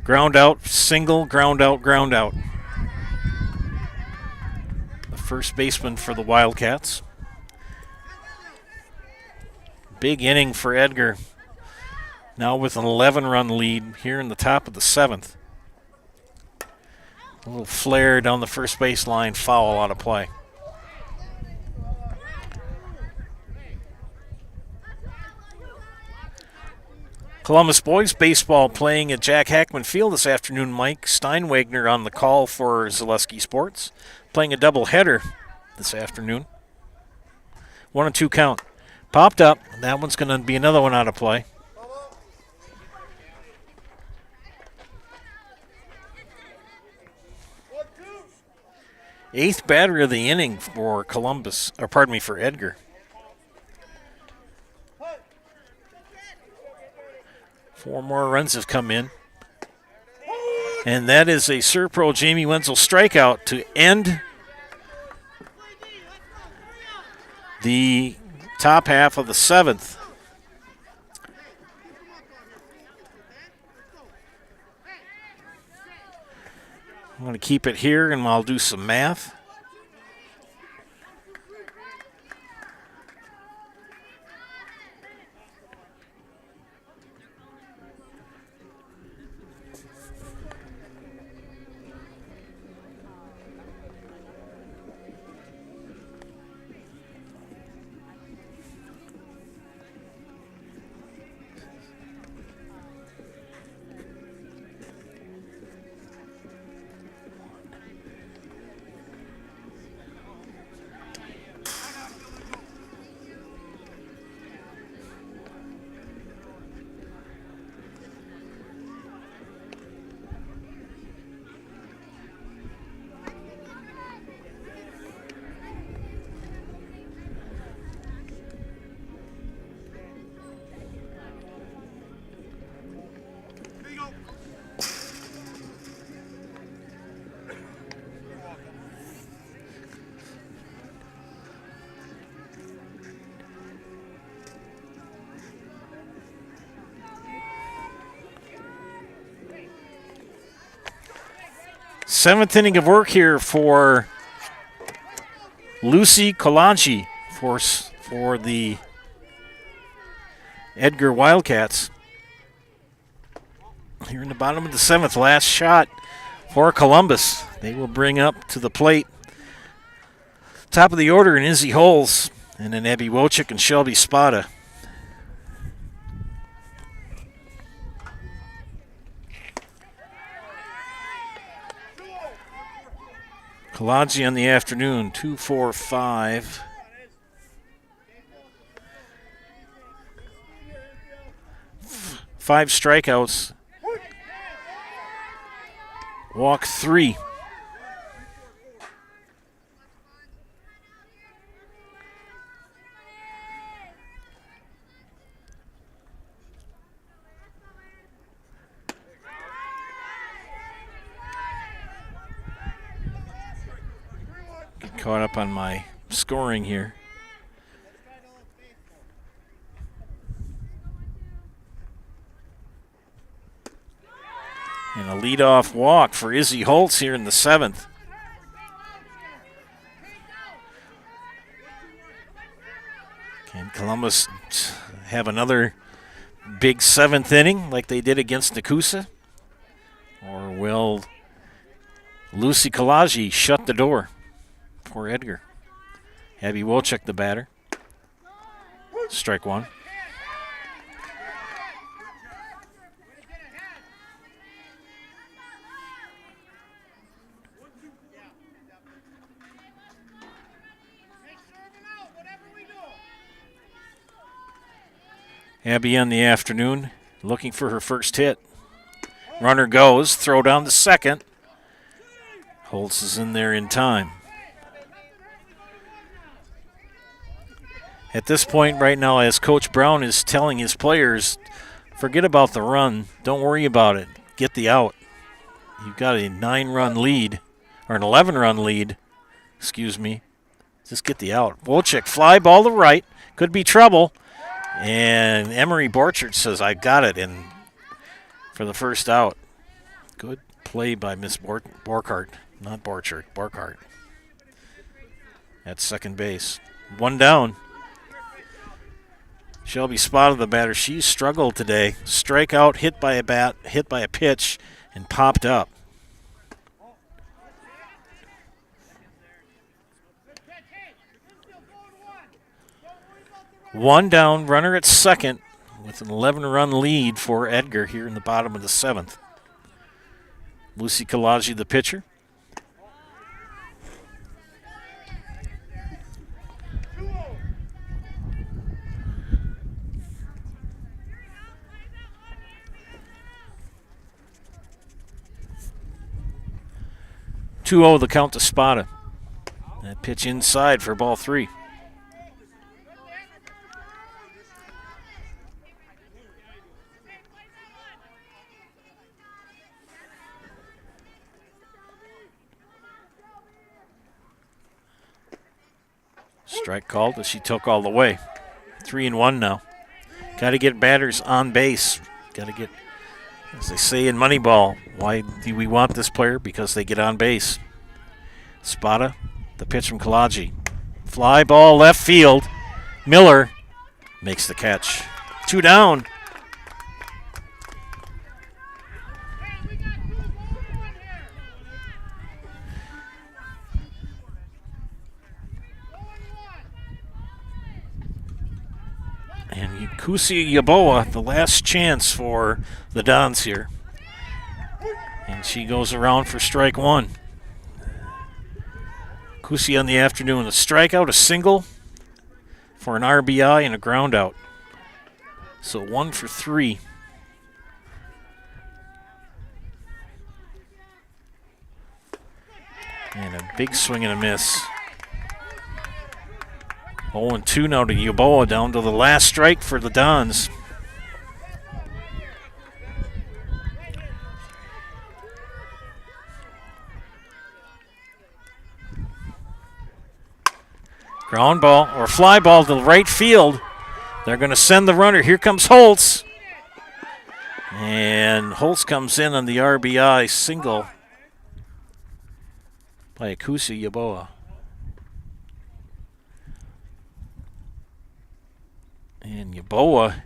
ground out, single, ground out, ground out. The first baseman for the Wildcats. Big inning for Edgar. Now with an 11-run lead here in the top of the 7th. A little flare down the first base line, foul out of play. Columbus boys baseball playing at Jack Hackman Field this afternoon. Mike Steinwagner on the call for Zaleski Sports. Playing a doubleheader this afternoon. 1-2 count. Popped up. That one's going to be another one out of play. Eighth batter of the inning for Columbus, or pardon me, for Edgar. Four more runs have come in. And that is a Serpro Jamie Wenzel strikeout to end the top half of the 7th. I'm going to keep it here and I'll do some math. Seventh inning of work here for Lucy Kolaji for the Edgar Wildcats. Here in the bottom of the 7th, last shot for Columbus. They will bring up to the plate. Top of the order in Izzy Holes, and then Abby Wojcik and Shelby Spada. Kalaji on the afternoon, 2, 4, 5. Five strikeouts. Walk 3. Get caught up on my scoring here. And a leadoff walk for Izzy Holtz here in the 7th. Can Columbus have another big 7th inning like they did against Nakusa? Or will Lucy Kalaji shut the door for Edgar? Abby Wojcik the batter. Strike 1. Abby on the afternoon looking for her first hit. Runner goes, throw down the second. Holtz is in there in time. At this point right now, as Coach Brown is telling his players, forget about the run. Don't worry about it. Get the out. You've got a 9-run lead, or an 11-run lead, excuse me. Just get the out. Wojcik, fly ball to right. Could be trouble. And Emery Borchert says, I got it, and for the first out. Good play by Miss Borkart. Not Borchert, Borkart. At second base. One down. Shelby spotted the batter. She struggled today. Strikeout, hit by a bat, hit by a pitch, and popped up. One down, runner at second with an 11-run lead for Edgar here in the bottom of the 7th. Lucy Kalaji, the pitcher. The count to Spada. That pitch inside for ball 3. Strike called as she took all the way. 3-1 now. Got to get batters on base. Got to get, as they say in Moneyball, why do we want this player? Because they get on base. Spada, the pitch from Kalaji. Fly ball left field. Miller makes the catch. 2 down. And Kusia Yaboa, the last chance for the Dons here. And she goes around for strike 1. Kusia on the afternoon, a strikeout, a single for an RBI and a ground out. So 1 for 3. And a big swing and a miss. 0-2 now to Yaboa, down to the last strike for the Dons. Ground ball or fly ball to right field. They're going to send the runner. Here comes Holtz. And Holtz comes in on the RBI single by Akusa Yaboa. And Yaboa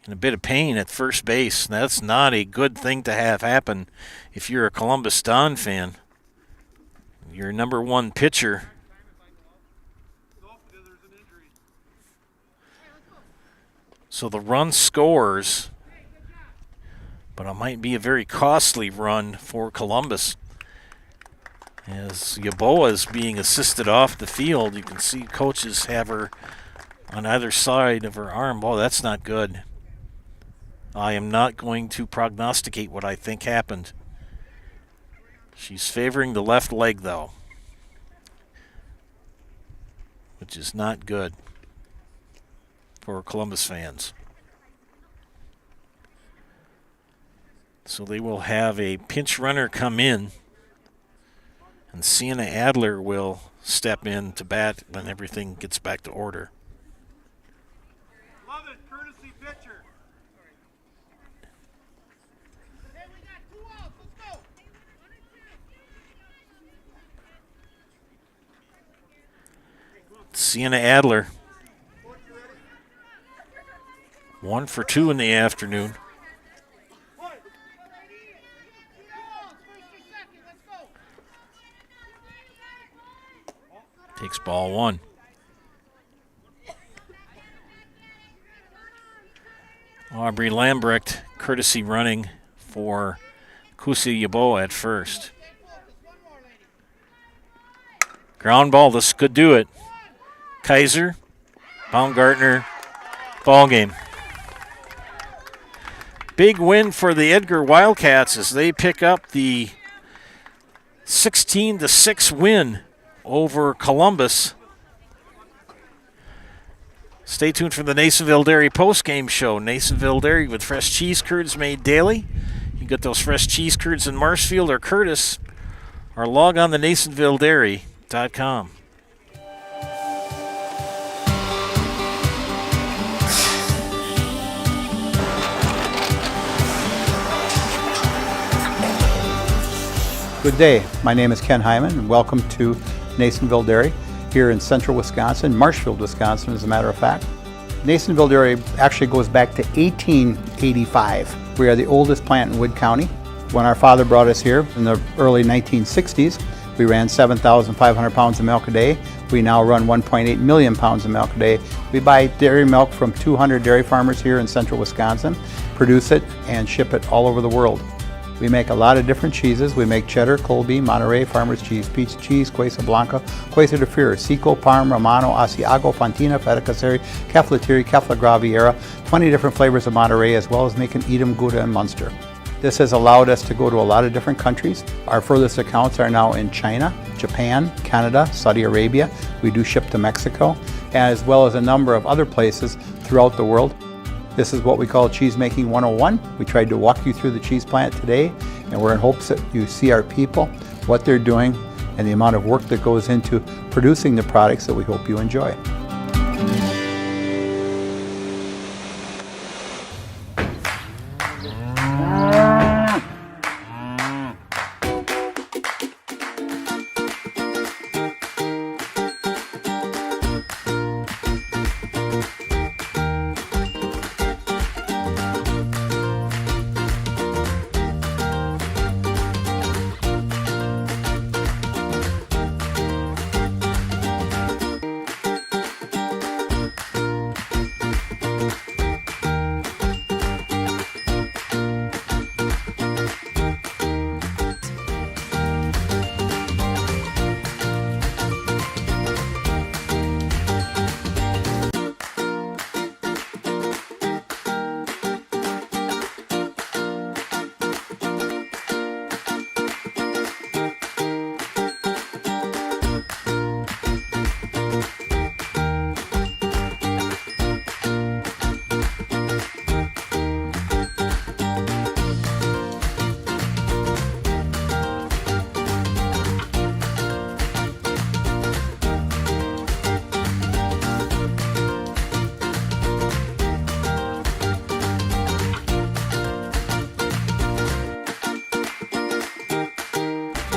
in a bit of pain at first base. That's not a good thing to have happen if you're a Columbus Don fan. Your number 1 pitcher. So the run scores, but it might be a very costly run for Columbus. As Yaboa is being assisted off the field, you can see coaches have her on either side of her arm. Oh, that's not good. I am not going to prognosticate what I think happened. She's favoring the left leg, though, which is not good for Columbus fans. So they will have a pinch runner come in, and Sienna Adler will step in to bat when everything gets back to order. Love it, courtesy pitcher. Sienna Adler, 1 for 2 in the afternoon. Takes ball 1. Aubrey Lambrecht, courtesy running for Kusia Yaboa at first. Ground ball, this could do it. Kaiser Baumgartner, ball game. Big win for the Edgar Wildcats as they pick up the 16-6 win over Columbus. Stay tuned for the Nasonville Dairy postgame show. Nasonville Dairy with fresh cheese curds made daily. You can get those fresh cheese curds in Marshfield or Curtis, or log on to NasonvilleDairy.com. Good day. My name is Ken Hyman, and welcome to Nasonville Dairy here in central Wisconsin, Marshfield, Wisconsin, as a matter of fact. Nasonville Dairy actually goes back to 1885. We are the oldest plant in Wood County. When our father brought us here in the early 1960s, we ran 7,500 pounds of milk a day. We now run 1.8 million pounds of milk a day. We buy dairy milk from 200 dairy farmers here in central Wisconsin, produce it, and ship it all over the world. We make a lot of different cheeses. We make cheddar, Colby, Monterey, Farmer's Cheese, Pizza Cheese, Quesa Blanca, Quesa de Freer, Seco, Parm, Romano, Asiago, Fontina, Feta Caseri, Caflateri, Cafla Graviera, 20 different flavors of Monterey, as well as making Edam, Gouda, and Munster. This has allowed us to go to a lot of different countries. Our furthest accounts are now in China, Japan, Canada, Saudi Arabia. We do ship to Mexico, as well as a number of other places throughout the world. This is what we call Cheese Making 101. We tried to walk you through the cheese plant today, and we're in hopes that you see our people, what they're doing, and the amount of work that goes into producing the products that we hope you enjoy.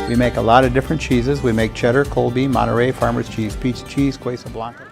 We make a lot of different cheeses. We make cheddar, Colby, Monterey, Farmer's Cheese, Pizza Cheese, Quesa Blanca.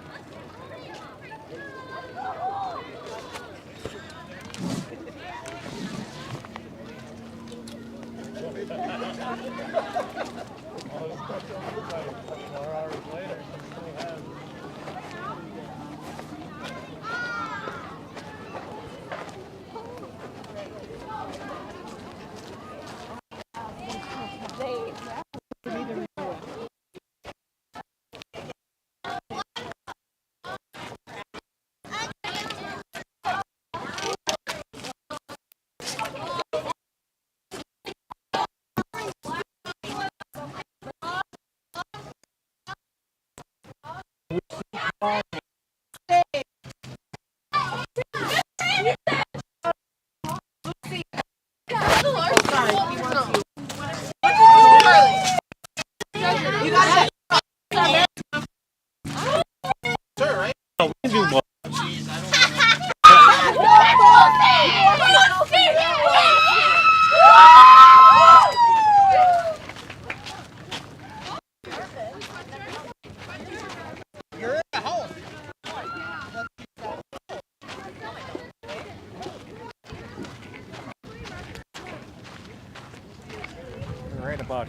Right about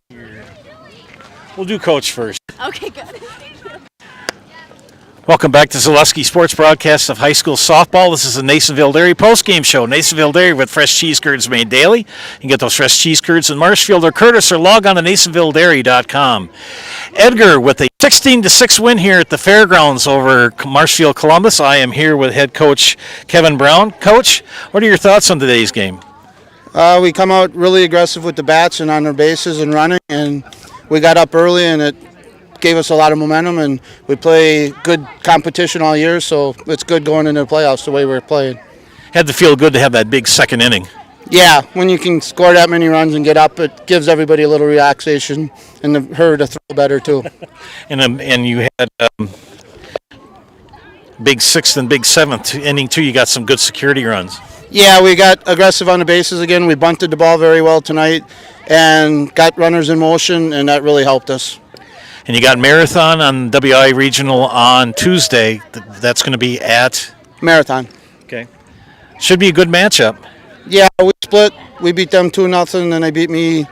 here. We'll do coach first. Okay, good. Welcome back to Zaleski Sports Broadcast of high school softball. This is the Nasonville Dairy postgame show. Nasonville Dairy with fresh cheese curds made daily. You can get those fresh cheese curds in Marshfield or Curtis, or log on to NasonvilleDairy.com. Edgar with a 16-6 win here at the fairgrounds over Marshfield Columbus. I am here with head coach Kevin Brown. Coach, what are your thoughts on today's game? We come out really aggressive with the bats and on their bases and running, and we got up early, and it gave us a lot of momentum, and we play good competition all year, so it's good going into the playoffs the way we're playing. Had to feel good to have that big second inning. Yeah, when you can score that many runs and get up, it gives everybody a little relaxation and her to throw better too. And you had big sixth and big seventh inning too. You got some good security runs. Yeah, we got aggressive on the bases again. We bunted the ball very well tonight and got runners in motion, and that really helped us. And you got Marathon on WIAA Regional on Tuesday. That's going to be at Marathon. Okay. Should be a good matchup. Yeah, we split. We beat them 2-0, and they beat me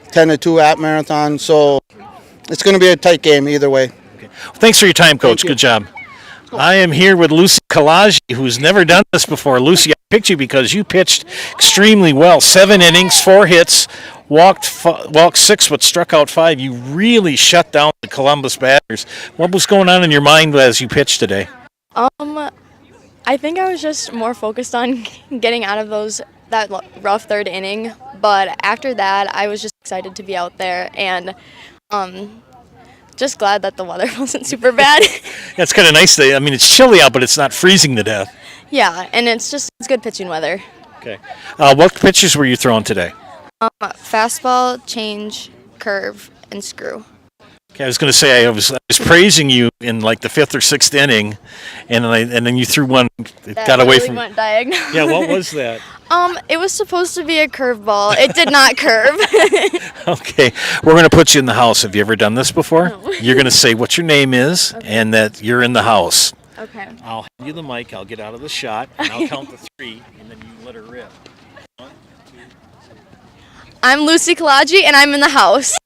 10-2 at Marathon. So it's going to be a tight game either way. Okay. Thanks for your time, Coach. Good job. I am here with Lucy Kalaji, who's never done this before. Lucy, I picked you because you pitched extremely well. 7 innings, 4 hits, walked 6, but struck out 5. You really shut down the Columbus batters. What was going on in your mind as you pitched today? I think I was just more focused on getting out of that rough third inning. But after that, I was just excited to be out there, and just glad that the weather wasn't super bad. Yeah, it's kind of nice. I mean, it's chilly out, but it's not freezing to death. Yeah, and it's good pitching weather. Okay. What pitches were you throwing today? Fastball, change, curve, and screw. Okay, I was going to say I was praising you in like the 5th or 6th inning, and then you threw one that got away really from. Went diagonal. Yeah, what was that? It was supposed to be a curveball. It did not curve. Okay, we're going to put you in the house. Have you ever done this before? No. You're going to say what your name is and that you're in the house. Okay. I'll hand you the mic. I'll get out of the shot, and I'll count to 3, and then you let her rip. 1, 2, 3. I'm Lucy Kalaji, and I'm in the house.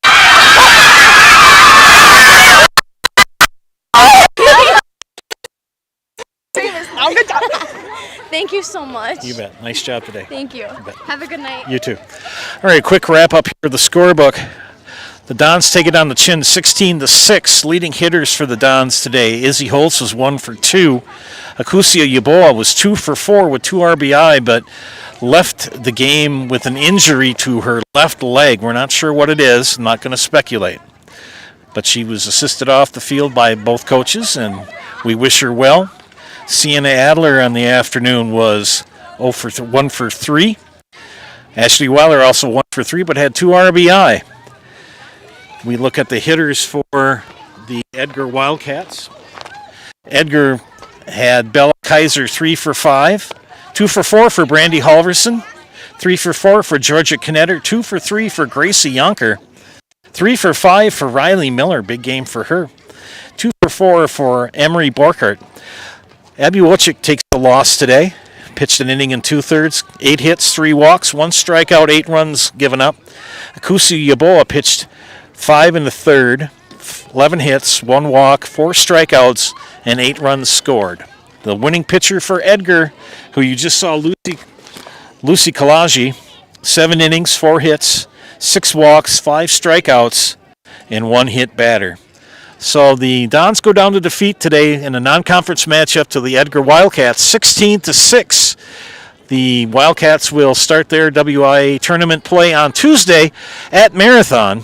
Thank you so much. You bet. Nice job today. Thank you. Have a good night. You too. All right, quick wrap up here of the scorebook. The Dons take it on the chin, 16-6. Leading hitters for the Dons today: Izzy Holtz was 1 for 2. Akusia Yaboa was 2 for 4 with 2 RBI, but left the game with an injury to her left leg. We're not sure what it is. I'm not going to speculate. But she was assisted off the field by both coaches, and we wish her well. Sienna Adler on the afternoon was 1 for 3. Ashley Weiler also 1 for 3, but had 2 RBI. We look at the hitters for the Edgar Wildcats. Edgar had Bella Kaiser 3 for 5, 2 for 4 for Brandy Halverson, 3 for 4 for Georgia Knetter, 2 for 3 for Gracie Yonker, 3 for 5 for Riley Miller, big game for her, 2 for 4 for Emery Borkert. Abby Wilczyk takes the loss today. Pitched an inning and 2/3, 8 hits, 3 walks, 1 strikeout, 8 runs given up. Akusi Yaboa pitched 5 1/3, 11 hits, 1 walk, 4 strikeouts, and 8 runs scored. The winning pitcher for Edgar, who you just saw, Lucy Kalaji, 7 innings, 4 hits, 6 walks, 5 strikeouts, and 1 hit batter. So the Dons go down to defeat today in a non-conference matchup to the Edgar Wildcats, 16-6. The Wildcats will start their WIAA tournament play on Tuesday at Marathon.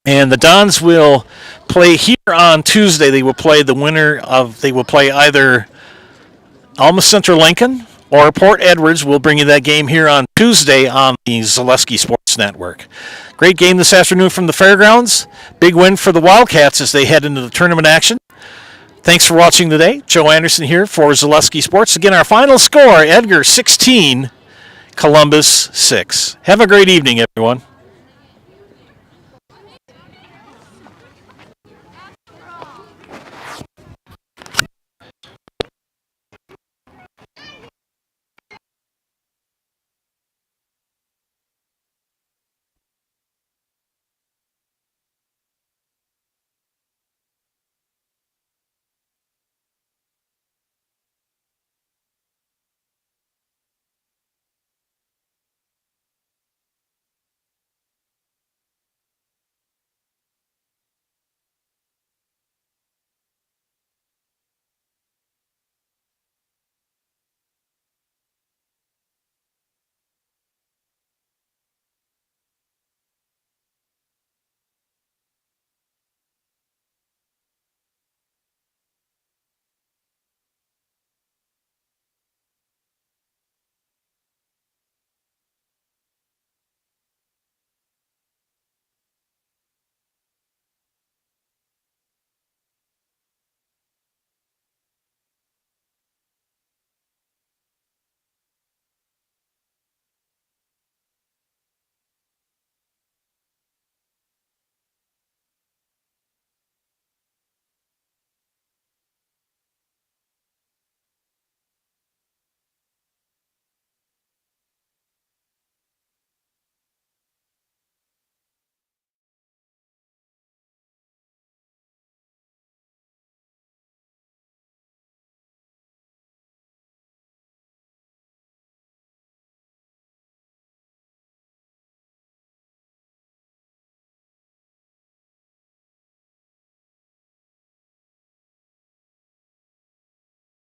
And the Dons will play here on Tuesday. They will play either Alma Central Lincoln or Port Edwards. We'll bring you that game here on Tuesday on the Zaleski Sports Network. Great game this afternoon from the fairgrounds. Big win for the Wildcats as they head into the tournament action. Thanks for watching today. Joe Anderson here for Zaleski Sports. Again, our final score, Edgar 16, Columbus 6. Have a great evening, everyone.